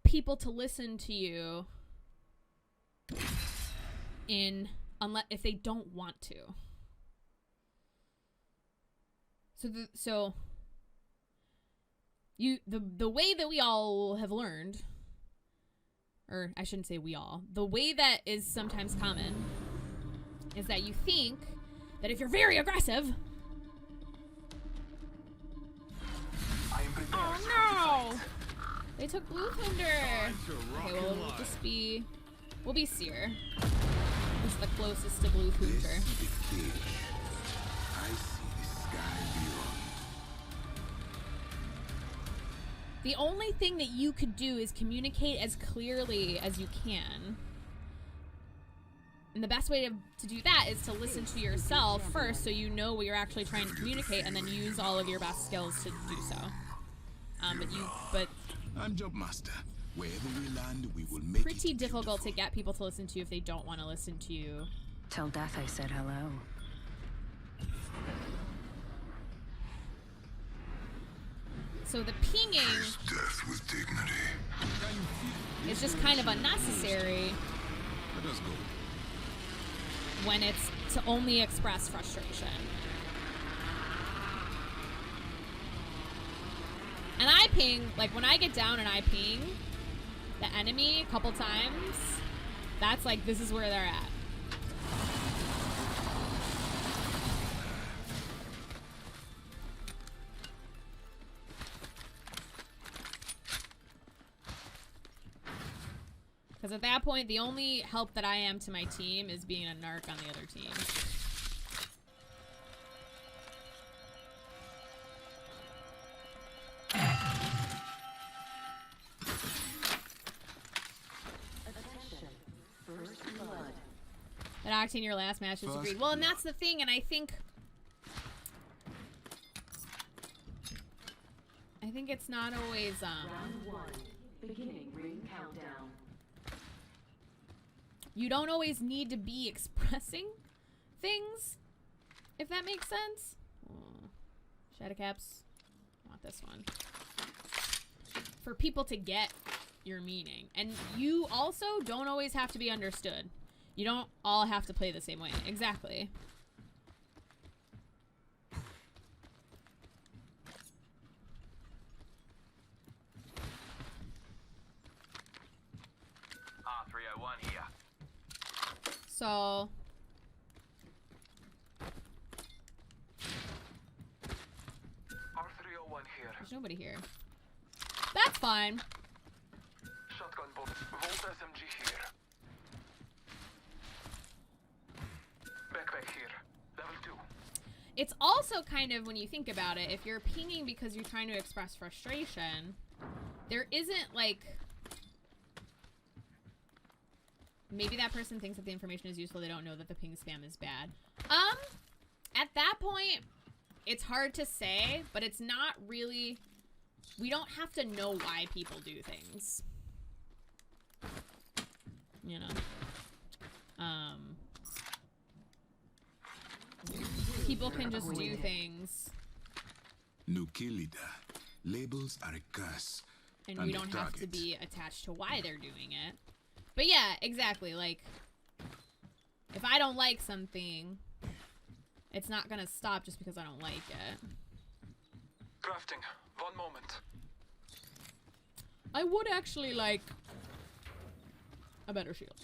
people to listen to you if they don't want to. The way that we all have learned, or I shouldn't say we all, the way that is sometimes common is that you think that if you're very aggressive, I am prepared. oh no, they took Blue Thunder. Okay, well we'll be Seer. It's the closest to Blue Thunder. I see the sky beyond. The only thing that you could do is communicate as clearly as you can. And the best way to do that is to listen to yourself first so you know what you're actually trying to communicate and then use all of your best skills to do so. But I'm Job Master. Wherever we land, we will make pretty it difficult to beautiful. get people to listen to you if they don't want to listen to you. Till death I said hello. So the pinging Death with dignity. is just kind of unnecessary Let us go. when it's to only express frustration. And I ping, like when I get down and I ping the enemy a couple times, that's like, this is where they're at. Because at that point, the only help that I am to my team is being a narc on the other team. That acting your last match is agreed. Well, and that's the thing, and I think it's not always Beginning ring countdown. you don't always need to be expressing things, if that makes sense. Shadow caps. I want this one. For people to get your meaning. And you also don't always have to be understood. You don't all have to play the same way. Exactly. R301 here. So R301 here. there's nobody here. That's fine. Shotgun bolt. Volt SMG here. Backpack here. Level 2. It's also kind of, when you think about it, if you're pinging because you're trying to express frustration, there isn't like, maybe that person thinks that the information is useful, they don't know that the ping spam is bad. At that point, it's hard to say, but it's not really, we don't have to know why people do things. You know? People can just do things. Nukilida. Labels are a curse. And And we the don't have to target. be attached to why they're doing it. But yeah, exactly. Like, if I don't like something, it's not gonna stop just because I don't like it. Crafting. 1 moment. I would actually like a better shield.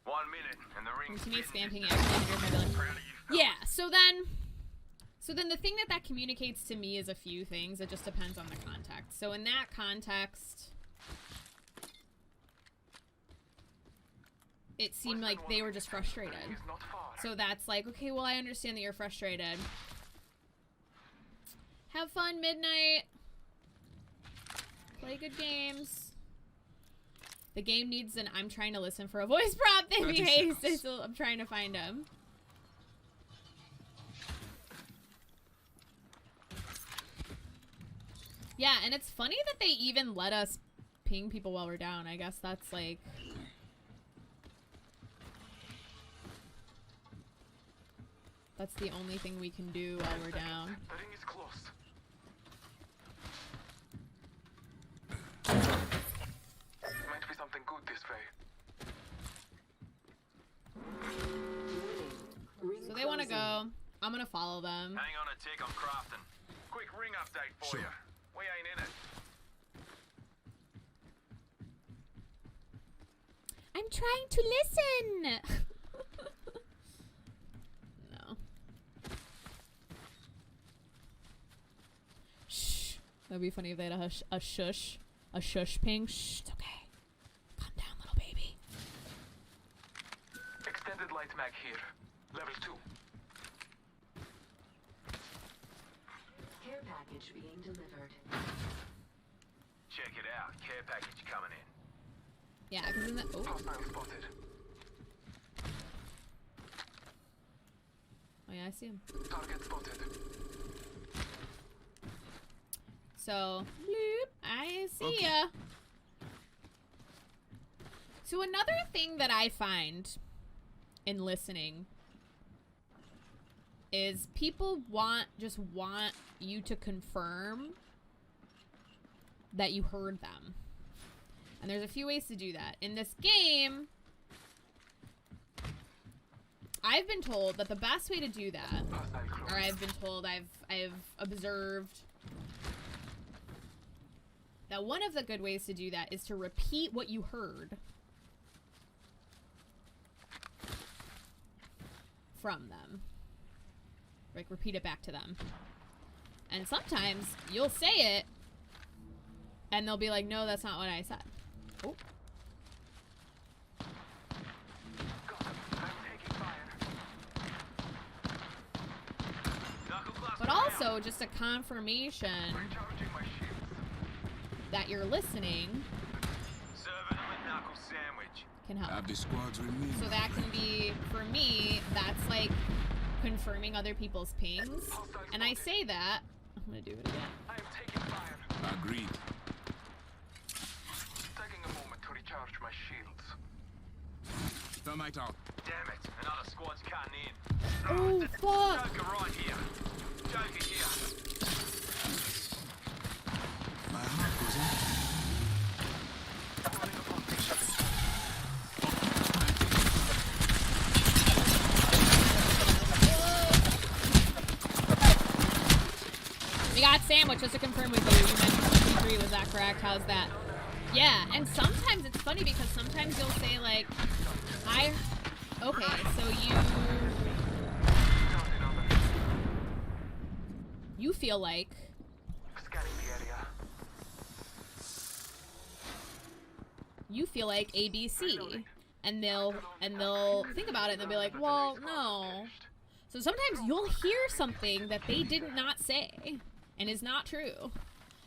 One minute, and the ring's Teammate finished. spamming actually under my belly. Proud of you, Yeah, so then the thing that communicates to me is a few things. It just depends on the context. So in that context, it seemed like they were just frustrated. Is not far. So that's like, okay, well, I understand that you're frustrated. Have fun, Midnight. Play good games. The game needs an I'm trying to listen for a voice prompt in 30 case. seconds. I'm trying to find him. Yeah, and it's funny that they even let us ping people while we're down. I guess that's like... That's the only thing we can do while we're down. The ring is close. Might be something good this way. So they want to go. I'm gonna follow them. Hang on a tick, I'm crafting. Quick ring update for Sure. you. We ain't in it. I'm trying to listen. No. Shh. That'd be funny if they had a shush ping. Shh. It's okay. Calm down, little baby. Extended light mag here. Level 2. Care package being delivered. Check it out. Care package coming in. Yeah, because in the Hostile spotted. oh yeah, I see him. Target spotted. So, bloop, I see Okay. ya. So another thing that I find in listening is people just want you to confirm that you heard them. And there's a few ways to do that. In this game, I've been told that the best way to do that, Hostile close. or I've been told, I've observed that one of the good ways to do that is to repeat what you heard from them. Like, repeat it back to them. And sometimes you'll say it, and they'll be like, no, that's not what I said. Oh. Got him. I'm taking fire. Knuckle cluster But also, just a confirmation Recharging my shields. that you're listening serving them a knuckle sandwich. can help. Have the squads remain. So that can be, for me, that's like confirming other people's pings. And I say that, I'm gonna do it again. I am taking fire. Agreed. Taking a moment to recharge my shields. Thermite out. Damn it, another squad's cutting in. Oh, fuck! Joker right here. Joker here. My heart goes out. Calling upon me. We got sandwich, just to confirm with you. You mentioned 3, was that correct? How's that? Yeah, and sometimes it's funny because sometimes you'll say like, okay, so you feel like Scanning the area. ABC, and they'll think about it and they'll be like, well, no. So sometimes you'll hear something that they did not say and is not true.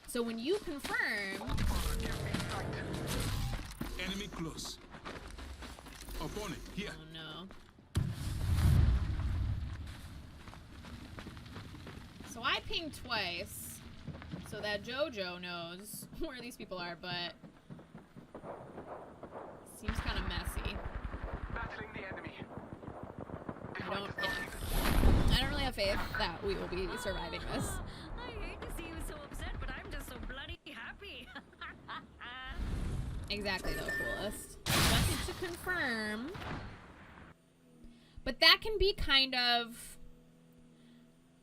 So when you confirm, Enemy close. Upon it. Here. oh no. So I pinged twice so that JoJo knows where these people are, but seems kind of messy. Battling the enemy. I don't really have faith that we will be surviving this. I hate to see you so upset, but I'm just so bloody happy. Exactly, though, coolest. Just to confirm. But that can be kind of,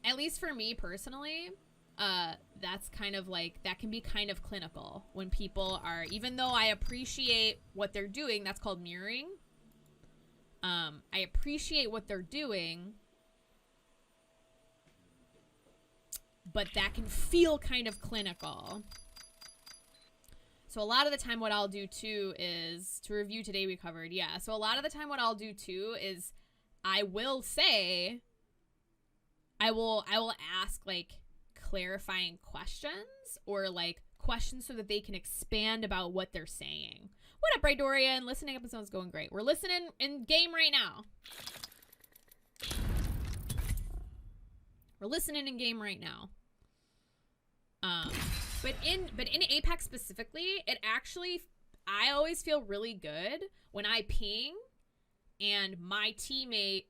at least for me personally, that's kind of like, that can be kind of clinical when people are, even though I appreciate what they're doing, that's called mirroring. I appreciate what they're doing, but that can feel kind of clinical. So a lot of the time what I'll do too is, to review today we covered, yeah. So a lot of the time what I'll do too is I will say, I will ask like clarifying questions or like questions so that they can expand about what they're saying. What up, Rydoria? And listening episode's going great. We're listening in game right now. We're listening in game right now. But in Apex specifically, it actually, I always feel really good when I ping and my teammate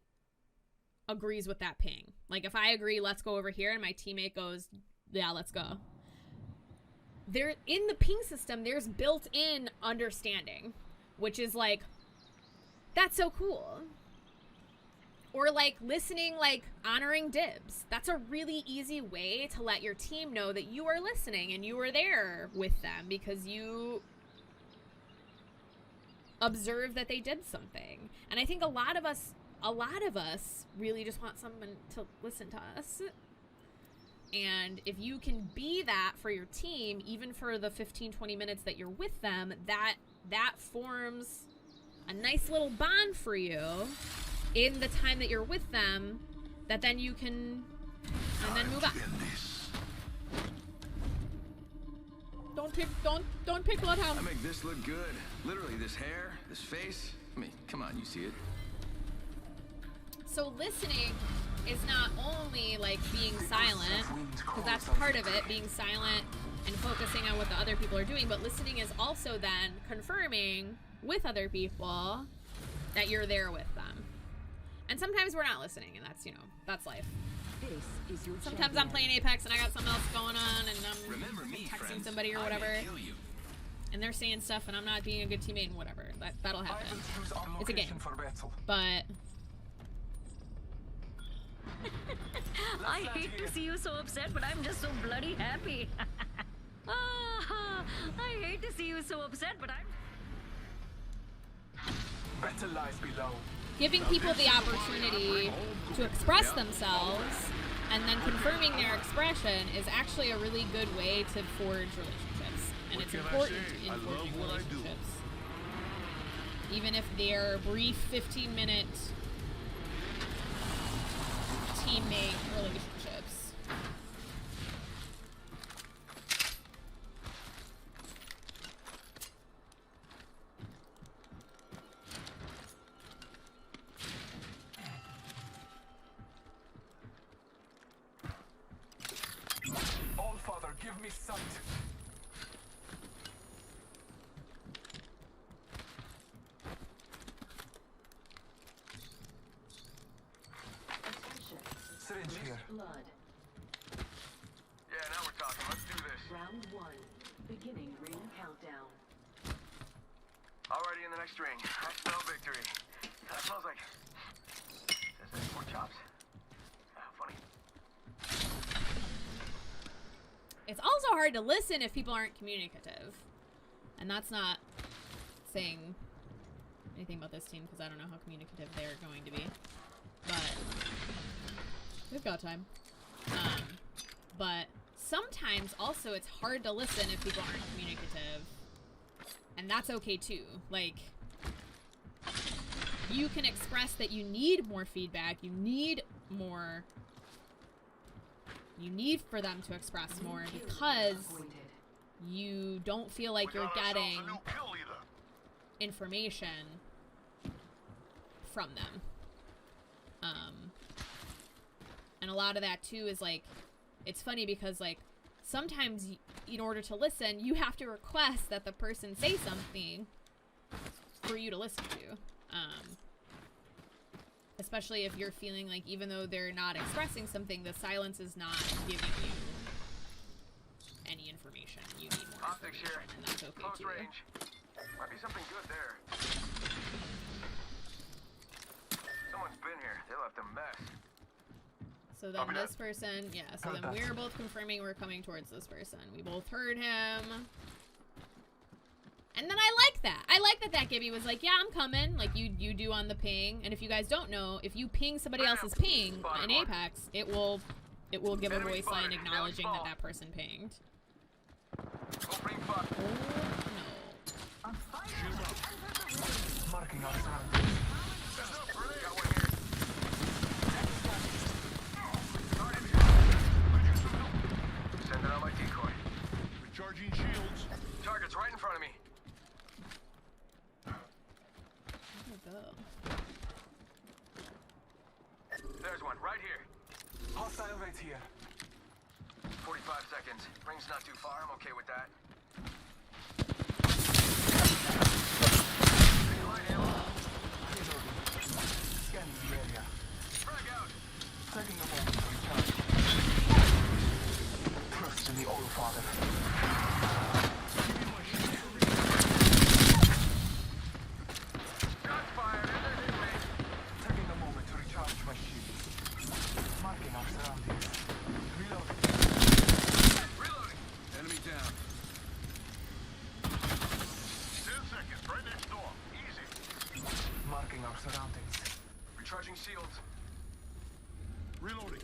agrees with that ping. Like if I agree, let's go over here, and my teammate goes, yeah, let's go. There, in the ping system, there's built-in understanding. which is like, that's so cool. Or like listening, like honoring dibs. That's a really easy way to let your team know that you are listening and you are there with them because you observe that they did something. And I think a lot of us really just want someone to listen to us. And if you can be that for your team, even for the 15-20 minutes that you're with them, that forms a nice little bond for you in the time that you're with them, that then you can and then move on. Don't pick Bloodhound. I make this look good. Literally, this hair, this face. I mean, come on, you see it. So listening is not only like being silent, because that's part of it, being silent and focusing on what the other people are doing, but listening is also then confirming with other people that you're there with them. And sometimes we're not listening, and that's, you know, that's life. This is your Sometimes I'm playing Apex and I got something else going on and I'm texting friends, somebody or whatever, and they're saying stuff and I'm not being a good teammate and whatever. That'll happen. It's a game. But I hate to see you so upset, but I'm just so bloody happy. I hate to see you so upset, but I'm... Better lies below. giving people the opportunity to express themselves and then confirming their expression is actually a really good way to forge relationships. And it's important in forging relationships. Even if they're brief 15-minute teammate relationships. All Father, give me sight. Syringe here. blood. Yeah, now we're talking. Let's do this. Round 1. Beginning ring countdown. Already in the next ring. I smell victory. That smells like... Is that pork chops? Funny. It's also hard to listen if people aren't communicative. And that's not saying anything about this team because I don't know how communicative they're going to be. But we've got time. But sometimes also it's hard to listen if people aren't communicative. And that's okay too. Like, you can express that you need more feedback, you need more... You need for them to express more because you don't feel like you're getting information from them. And a lot of that too is like, it's funny because like sometimes in order to listen, you have to request that the person say something for you to listen to. Especially if you're feeling like even though they're not expressing something, the silence is not giving you any information. You need more Optics information, here. and that's okay Close too. range. Might be something good there. Someone's been here. They left a mess. So then this person, yeah, so then we're both confirming we're coming towards this person. We both heard him. And then I like that. I like that Gibby was like, yeah, I'm coming, like you do on the ping. And if you guys don't know, if you ping somebody else's ping in Apex, it will give a voice line acknowledging that that person pinged. Opening fire. Oh, no. Marking our surroundings. Got one here. Sending out my decoy. Recharging shields. Target's right in front of me. Where'd it go? There's one, right here. Hostile right here. 45 seconds. Ring's not too far. I'm okay with that. Scanning the area. Frag out. Taking a moment to recharge. Trust in the All Father.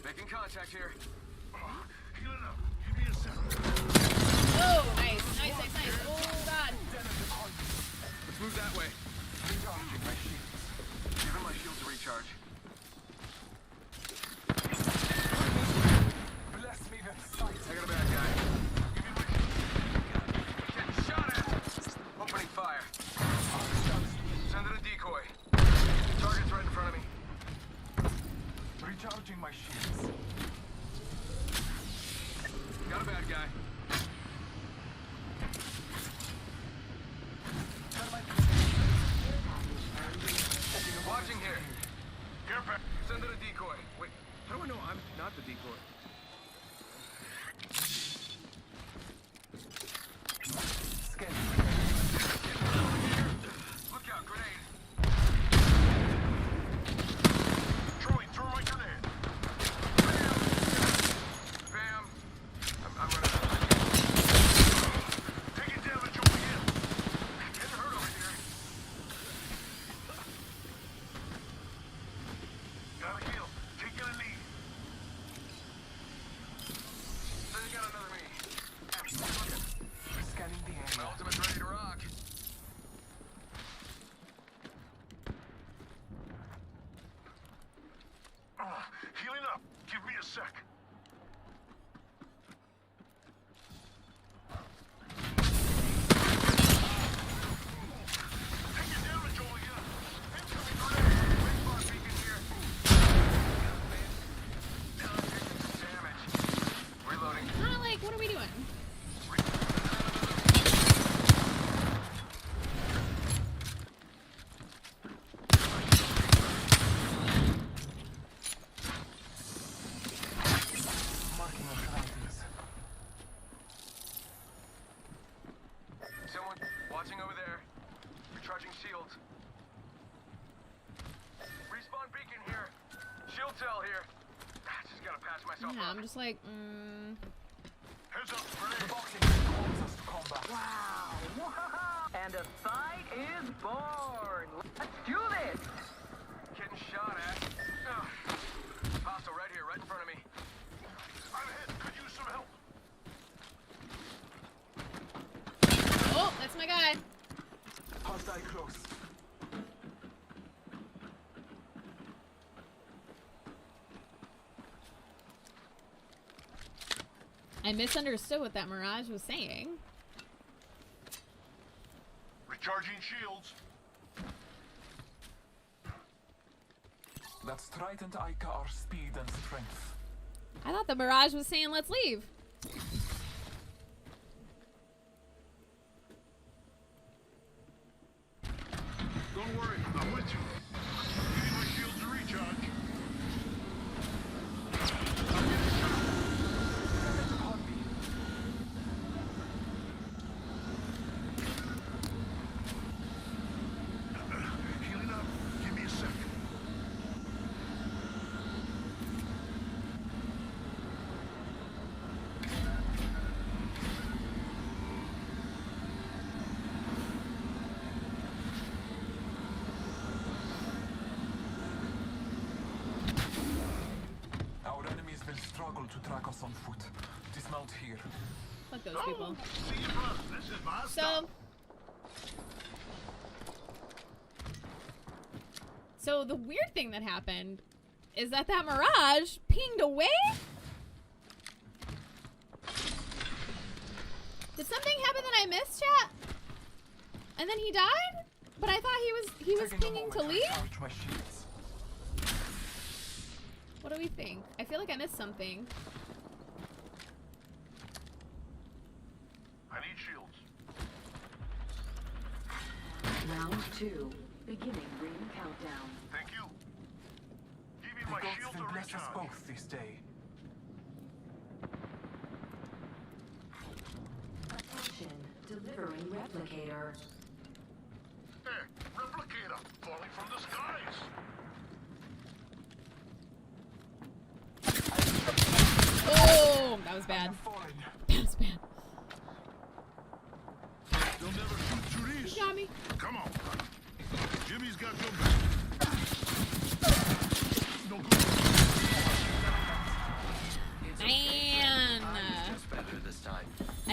Making contact here. Healing up. Give me a second. Oh, nice. Oh, God. Let's move that way. Recharging my shields. Giving my shields a recharge. Bless me with sight. I got a bad guy. Give me my shield. Getting shot at. Opening fire. Send in a decoy. Target's right in front of me. Recharging my shields. Got a bad guy. Watching here. Care pack. Send in a decoy. Wait, how do I know I'm not the decoy? Scan. Look out, grenade. Throwing thermite grenade. Bam. I'm running. Taking damage over here. Getting hurt over here. Got a heal. Taking a lead. Sending out another me. Scanning the My area. ultimate's ready to rock. Healing up. Give me a sec. Taking damage over here. Incoming grenade. Respawn beacon here. Damage. Reloading. What are we doing? Marking our surroundings. Someone watching over there. Recharging shields. Respawn beacon here. Shield cell here. Just gotta patch myself Yeah, up. I'm just like, Heads up. Grenade. Boxing calls us to combat. And a fight is born. Let's do this. Getting shot at. Ugh. Hostile right here, right in front of me. I'm hit. Could use some help. oh, that's my guy. Hostile close. I misunderstood what that Mirage was saying. Recharging shields. Let's Trident Ica our speed and strength. I thought the Mirage was saying, let's leave. Don't worry, I'm with you. Giving my shields a recharge. I'm getting shot. Damage upon me. Healing up. Give me a second. Our enemies will struggle to track us on foot. Dismount here. Fuck those people. See you, brother. This is my So the weird thing that happened is that Mirage pinged away? Did something happen that I missed, chat? And then he died? But I thought he was pinging to leave? Recharge my shields. What do we think? I feel like I missed something. I need shields. Round 2. Beginning ring countdown. Thank you. Give me The my gods shields will to bless us recharge. both this day. Attention. Delivering replicator. There, replicator falling from the skies. Oh, that was bad. Falling. That was bad. They'll never shoot through these. He got me. Come on. Jimmy's got your back. No good.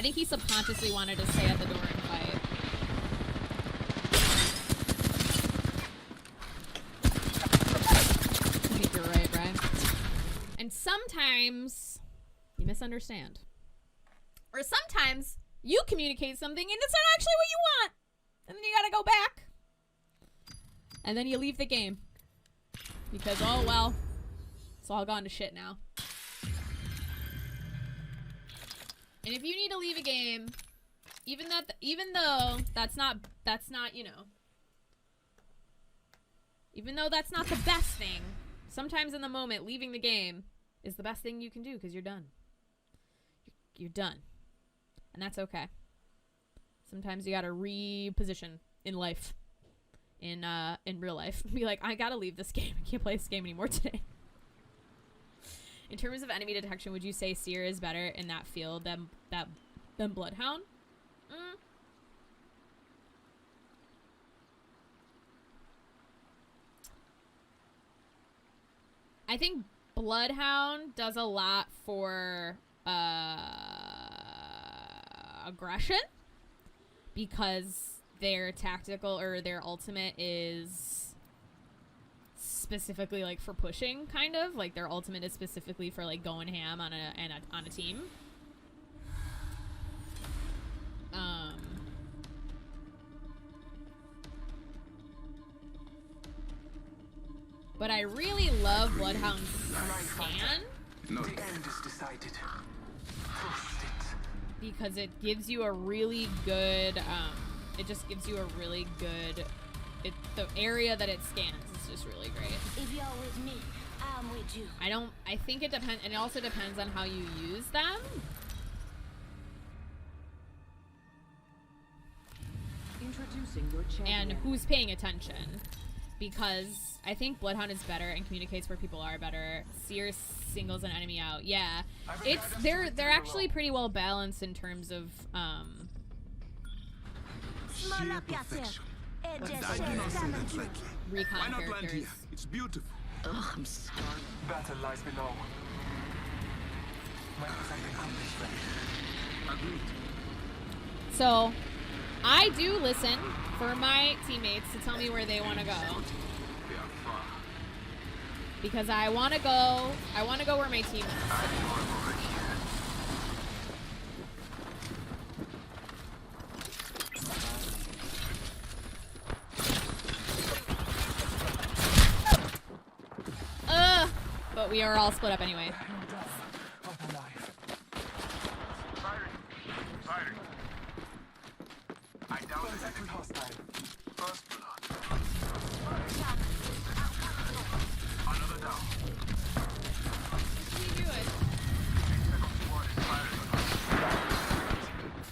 I think he subconsciously wanted to stay at the door and fight. I think you're right, Brian. And sometimes you misunderstand. Or sometimes you communicate something and it's not actually what you want. And then you gotta go back. And then you leave the game. Because, oh well, it's all gone to shit now. And if you need to leave a game, even though that's not, you know, even though that's not the best thing, sometimes in the moment, leaving the game is the best thing you can do because you're done. You're done. And that's okay. Sometimes you gotta reposition in life. In real life. Be like, I gotta leave this game. I can't play this game anymore today. In terms of enemy detection, would you say Seer is better in that field than Bloodhound? I think Bloodhound does a lot for aggression because their tactical or their ultimate is specifically like for pushing, kind of like their ultimate is specifically for like going ham on a team. But I really love Bloodhound's scan. No. The end is decided. Because it gives you a really good, it just gives you a really good, the area that it scans is just really great. If you're with me, I'm with you. I think it depends, and it also depends on how you use them. Introducing your champion. And who's paying attention. Because I think Bloodhound is better and communicates where people are better. Seer singles an enemy out. Yeah. They're actually pretty well balanced in terms of Sheer perfection. I do not say that lightly. Why recon not land characters. here? It's beautiful. Ugh, I'm starving. Battle lies below. Might be something on this way. Agreed. So I do listen for my teammates to tell me where they want to go. They are far. Because I want to go where my team is. But we are all split up anyway. Firing. I downed the enemy. First blood. Another down. What are you doing? Squad is firing.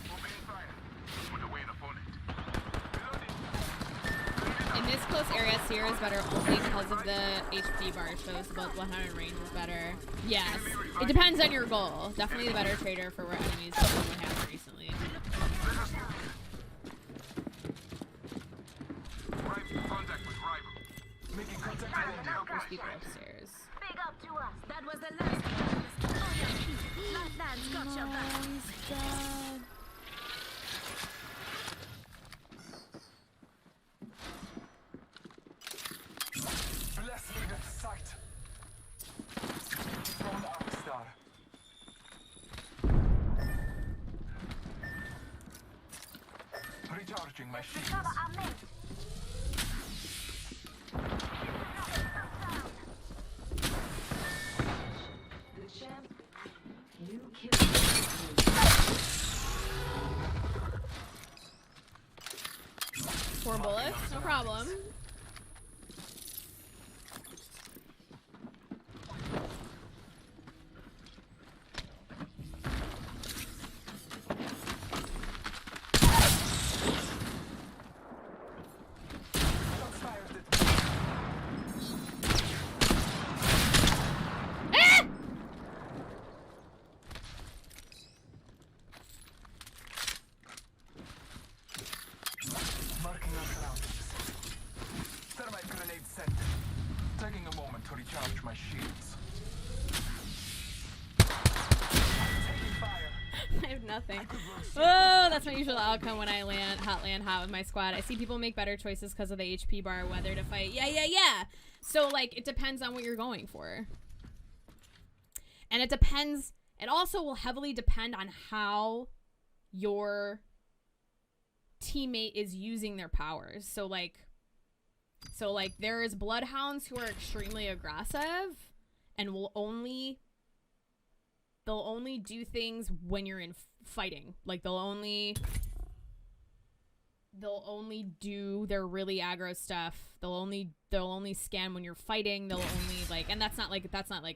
Opening fire. Put away an opponent. Reloading. In this close area, Seer is better only because of the HP bar shows, but 100 range is better. Yes. It depends on your goal. Definitely the better trader for where enemies have what happened recently. Contact with rival. Making contact. There's people upstairs. Big up to us. That was the last one. Oh, yeah. Lifelines got your back. Bless me with sight. From Arkstar. Recharging my shields. The champ. New kill. 4 bullets, no problem. Marking our surroundings. nothing. Oh, that's my usual outcome when I land hot with my squad. I see people make better choices because of the HP bar, whether to fight. Yeah. So, like, it depends on what you're going for. And it depends. It also will heavily depend on how your teammate is using their powers. So like there's bloodhounds who are extremely aggressive and they'll only do things when you're in fighting. Like they'll only do their really aggro stuff. They'll only scan when you're fighting. They'll only like, and that's not like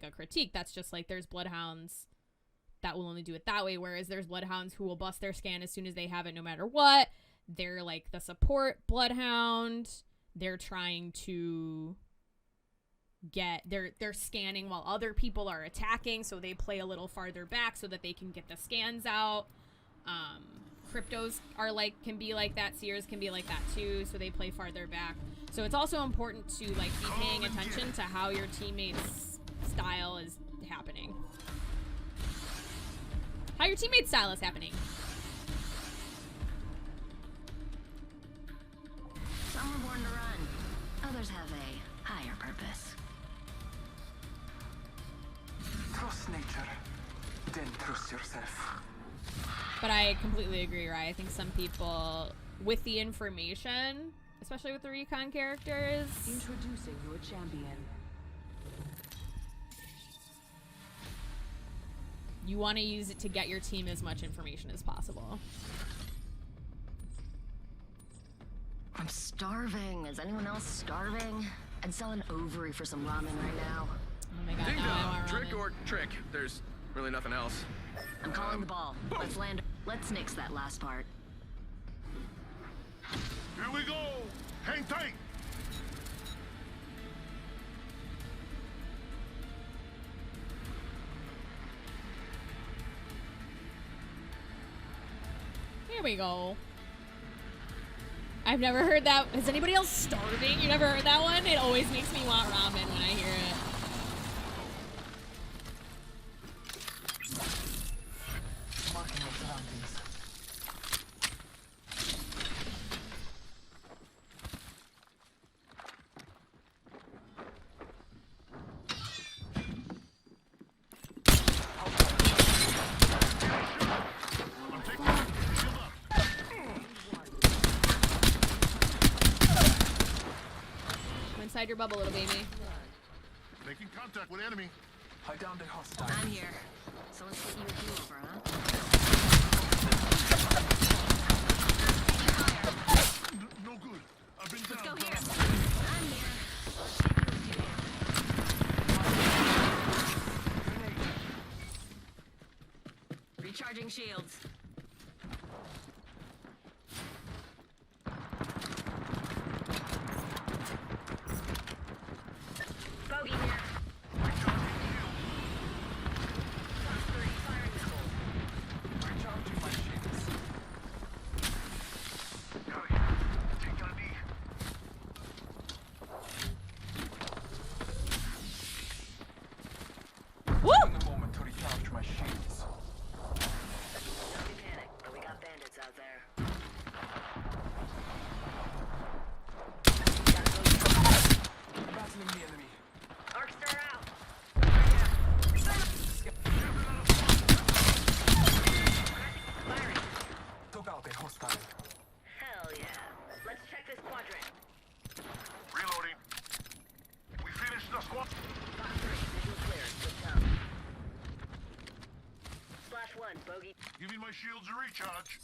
a critique. That's just like there's bloodhounds that will only do it that way, whereas there's bloodhounds who will bust their scan as soon as they have it, no matter what. They're like the support bloodhound. They're trying to they're scanning while other people are attacking, so they play a little farther back so that they can get the scans out. Cryptos can be like that. Seers can be like that too, so they play farther back. So it's also important to like be paying attention to how your teammates' style is happening. How your teammate's style is happening. Some were born to run. Others have a higher purpose. Trust nature, then trust yourself. But I completely agree, right? I think some people, with the information, especially with the recon characters, Introducing your champion. you want to use it to get your team as much information as possible. I'm starving. Is anyone else starving? I'd sell an ovary for some ramen right now. Oh my god, Ding now I dong, want trick ramen. or trick. There's really nothing else. I'm calling the ball. Let's land. Let's nix that last part. Here we go! Hang tight! Here we go. I've never heard that. Is anybody else starving? You never heard that one? It always makes me want ramen when I hear it. Marking your surroundings. I'm taking shield up. Go inside your bubble, little baby. Making contact with enemy. I downed a hostile. I'm here. So let's get you a do-over, huh? No good. I've been down. Go here. I'm here. Let's take you a do-over. Recharging shields. Bogey here. Recharging my shields. Take on me. Woo! In a moment to recharge my shields. Don't be panic, but we got bandits out there. Battling the enemy. Arcstar out. Firing. Took out a hostile. Hell yeah. Let's check this quadrant. Reloading. We finished the squad. Box 3, visual clearance. Good come. Splash 1, bogey. Giving my shields a recharge.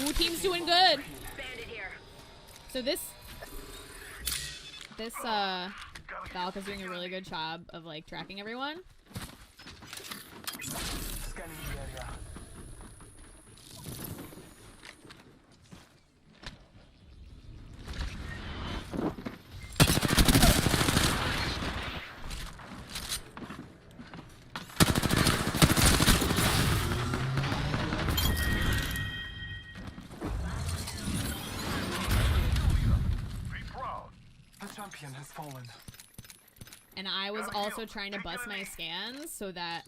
Ooh, team's doing good. Bandit here. So this Valk is doing a really good job of like tracking everyone. Scanning the area. Be proud. The champion has fallen. And I was also trying to bust my scans so that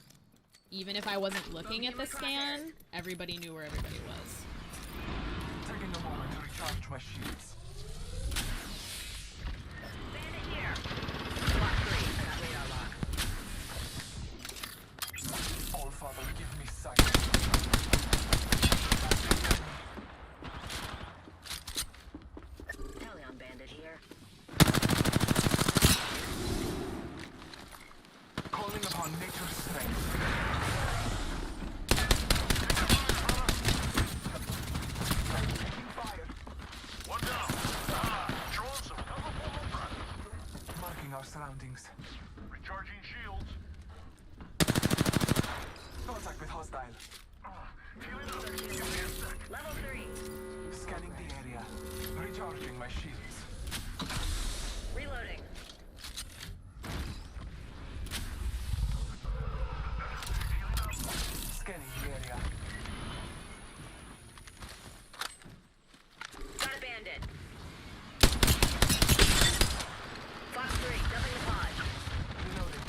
even if I wasn't looking at the scan, everybody knew where everybody was. Taking a moment to recharge my shields. Bandit here. Block 3. I got radar lock. All Father, give me sight. Talion bandit here. Calling upon nature's strength. Taking fire. One down. Drawing some cover for my brother. Marking our surroundings. Recharging shields. Contact with hostile. Healing up. Give me a sec. Level 3. Scanning the area. Recharging my shields. Reloading. Scanning the area. Got a bandit. Fox 3. Dumping the pod. Reloading.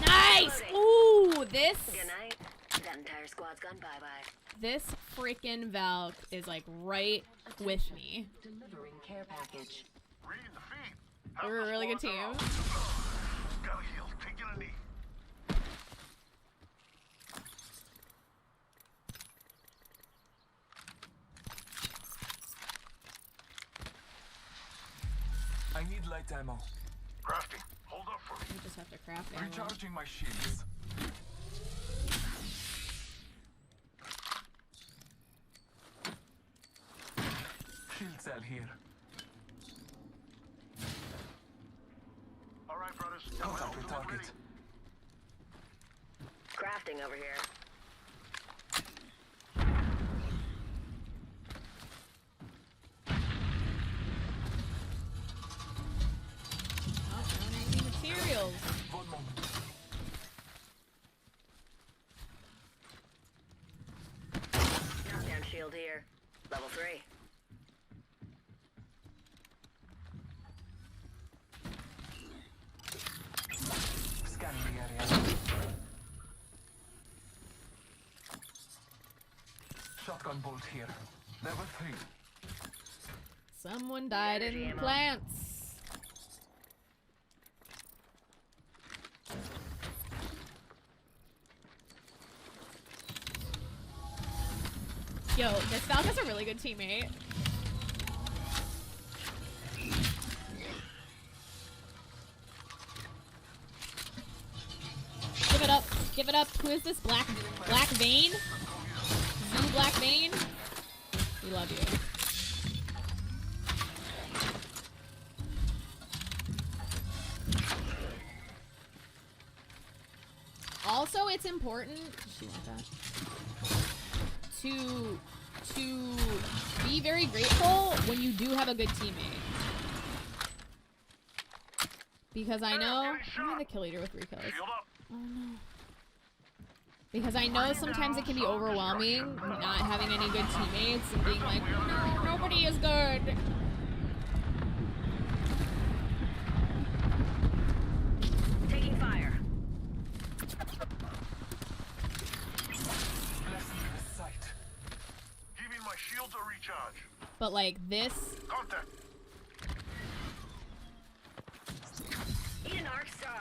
Nice! Ooh, this Good night. That entire squad's gone bye-bye. this freaking Valk is like right with me. Delivering care package. Reading the feed. We're a really good team. Gotta heal. Taking a knee. I need light ammo. Crafting. Hold up for me. We just have to craft ammo. Recharging my shields. Shield cell here. All right, brothers. Contact with target. Crafting over here. Oh, I don't have any materials. One moment. Knockdown shield here. Level 3. Scanning the area. Shotgun bolt here. Level 3. Someone died Energy in ammo. plants. Yo, this Valk is a really good teammate. Give it up. Give it up. Who is this? Black Vein? Zoo Black Vein? We love you. Also, it's important to be very grateful when you do have a good teammate. Because I know I'm the kill leader with 3 kills. Shield up. Oh no. Because I know sometimes it can be overwhelming not having any good teammates and being like, no, nobody is good. Taking fire. Blessing the sight. Giving my shields a recharge. But like this, Contact. Eat an arc star.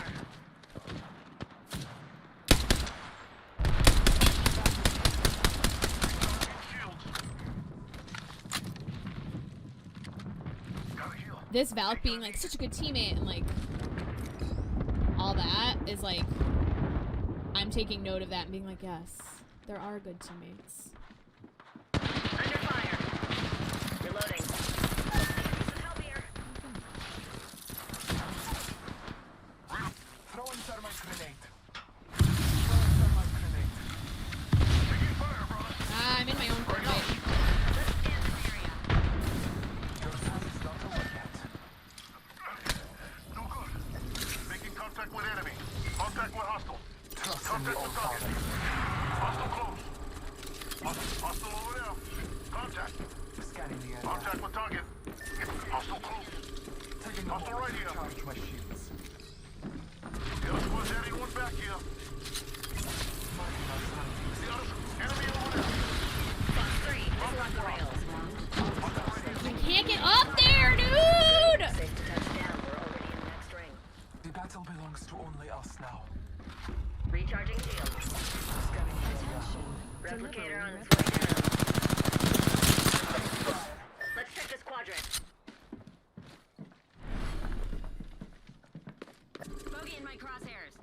Shields. Gotta heal. this Valk being like such a good teammate and like all that is like, I'm taking note of that and being like, yes, there are good teammates. Under fire. Reloading. Help here. Throwing thermite grenade. Throwing thermite grenade. Taking fire, brother. I'm in my own thermite. Let's scan this area. Your time is not over yet. No good. Making contact with enemy. Contact with hostile. Trust in the Contact old with target. father. Hostile close. Hostile over there. Contact. Scanning the area. Contact with target. Hostile close. Taking a Hostile moment right to here. recharge my shields. The other squad's battle belongs to only us now. Recharging shield. Scanning the area. Replicator on its way down. Let's check this quadrant. Bogey in my crosshairs.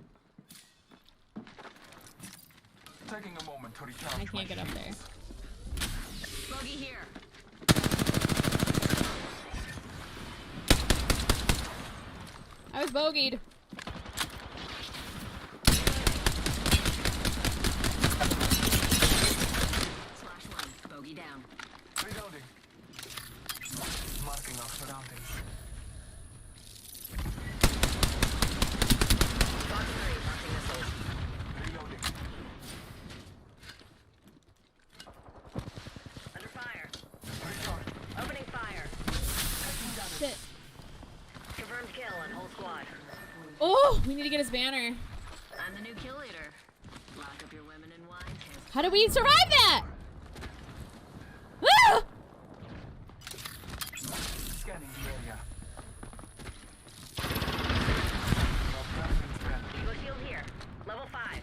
Taking a moment to recharge I my can't get up there. shields. Bogey here. I was bogeyed. Slash one. Bogey down. Reloading. Marking our surroundings. Box 3, launching missiles. Reloading. Under fire. Recharge. Opening fire. Shit. Confirmed kill on whole squad. Oh, we need to get his banner. I'm the new kill leader. Lock up your women in wine casks. How do we survive that? Ah! Scanning the area. Evo shield here. Level 5.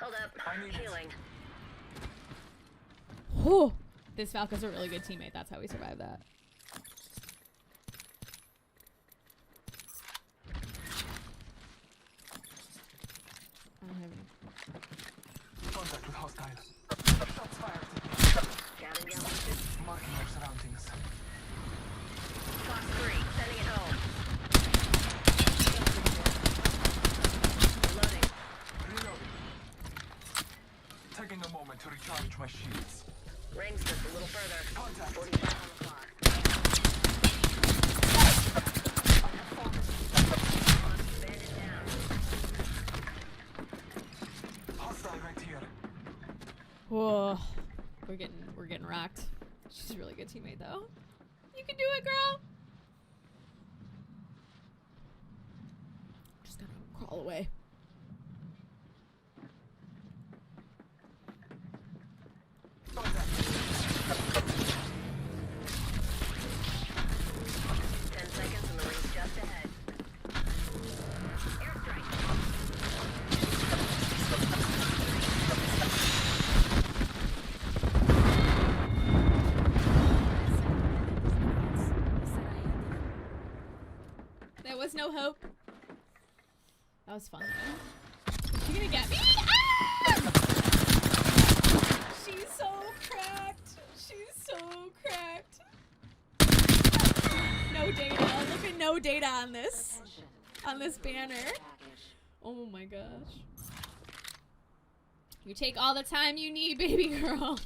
Hold up. I need it. Healing. Oh, this Falco's a really good teammate. That's how we survive that. I don't have any. Contact with hostile. Shots fired. Counting down pushes. Marking our surroundings. Box 3. Sending it home. Reloading. Reloading. Taking a moment to recharge my shields. Rings just a little further. Contact. 45 on the clock. Bandit down. Hostile right here. Whoa, we're getting rocked. She's a really good teammate though. You can do it, girl. Just gotta crawl away. Contact. 10 seconds and the ring's just ahead. Airstrike. There was no hope. That was fun though. Is she gonna get me? Ah! She's so cracked. She's so cracked. No data. Look at no data on this. On this banner. Oh my gosh. You take all the time you need, baby girl.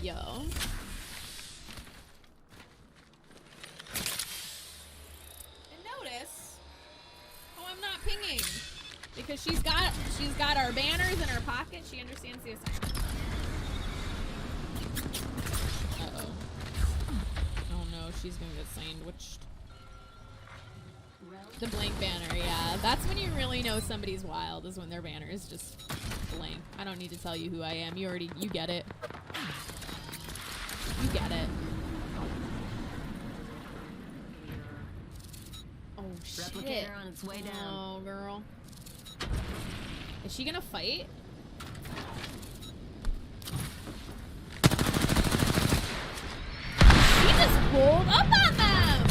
Yo. And notice how I'm not pinging. Because she's got our banners in her pocket. She understands the assignment. Uh-oh. Oh no, she's gonna get sandwiched. The blank banner, yeah. That's when you really know somebody's wild, is when their banner is just blank. I don't need to tell you who I am. You get it. You get it. Oh shit. Replicator on its way down. Oh girl. Is she gonna fight? She just pulled up on them!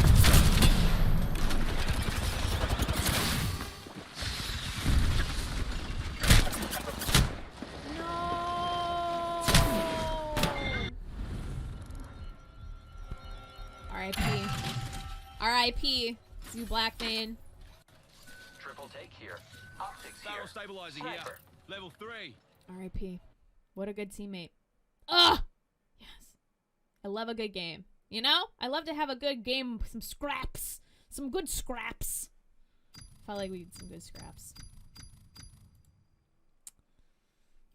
No! R.I.P. R.I.P. You Blackman. Triple take here. Optics here. Barrel stabilizer here. Sniper. Level 3. R.I.P. What a good teammate. Ugh! Yes. I love a good game. You know? I love to have a good game, some scraps. Some good scraps. Felt like we had some good scraps.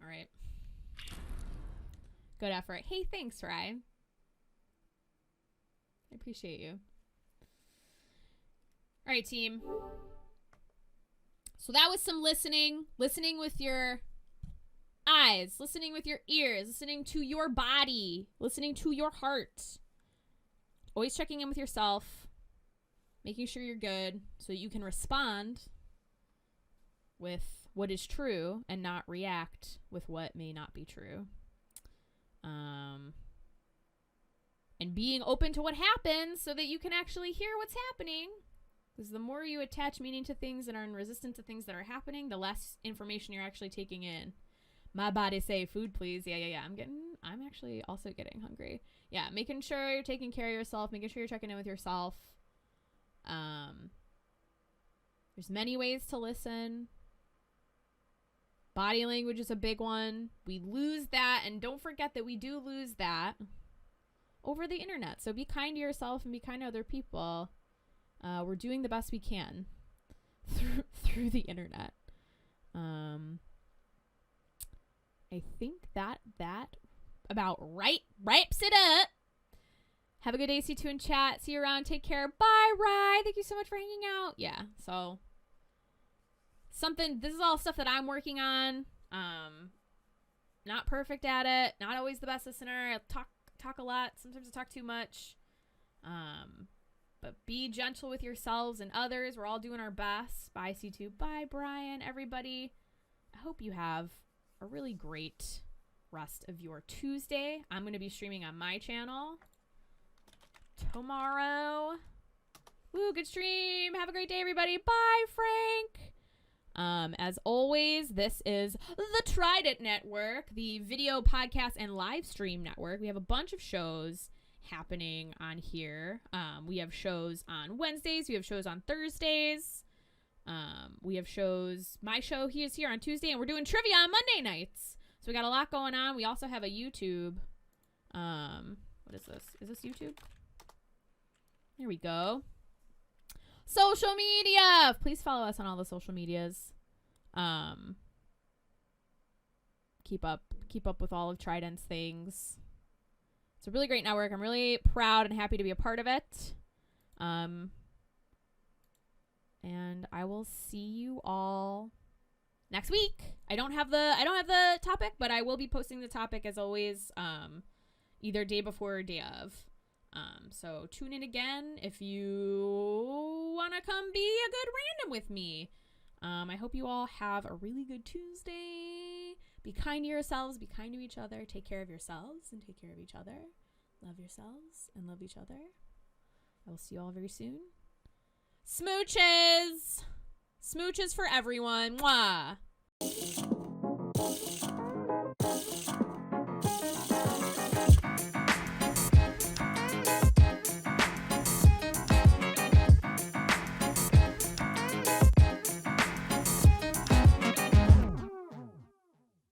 Alright. Good effort. Hey, thanks, Ryan. I appreciate you. Alright, team. So that was some listening. Listening with your eyes. Listening with your ears. Listening to your body. Listening to your heart. Always checking in with yourself. making sure you're good so that you can respond with what is true and not react with what may not be true. And being open to what happens so that you can actually hear what's happening. Because the more you attach meaning to things and are resistant to things that are happening, the less information you're actually taking in. My body say food, please. Yeah. I'm actually also getting hungry. Yeah, making sure you're taking care of yourself, making sure you're checking in with yourself. There's many ways to listen. Body language is a big one. We lose that, and don't forget that we do lose that over the internet. So be kind to yourself and be kind to other people. We're doing the best we can through the internet. I think that about wraps it up. Have a good day, C2 in chat. See you around. Take care. Bye, Rye. Thank you so much for hanging out. Yeah, so this is all stuff that I'm working on. Not perfect at it. Not always the best listener. I talk a lot. Sometimes I talk too much. But be gentle with yourselves and others. We're all doing our best. Bye, C2. Bye, Brian. Everybody. I hope you have a really great rest of your Tuesday. I'm going to be streaming on my channel tomorrow. Woo, good stream. Have a great day, everybody. Bye, Frank. As always, this is the Trident Network, the video, podcast, and live stream network. We have a bunch of shows happening on here. We have shows on Wednesdays. We have shows on Thursdays. We have shows. My show is here on Tuesday, and we're doing trivia on Monday nights. So we got a lot going on. We also have a YouTube. What is this? Is this YouTube? There we go. Social media. Please follow us on all the social medias. Keep up with all of Trident's things. It's a really great network. I'm really proud and happy to be a part of it. And I will see you all next week. I don't have the topic, but I will be posting the topic as always, either day before or day of. So tune in again if you want to come be a good random with me. I hope you all have a really good Tuesday. Be kind to yourselves. Be kind to each other. Take care of yourselves and take care of each other. Love yourselves and love each other. I will see you all very soon. Smooches! Smooches for everyone. Mwah!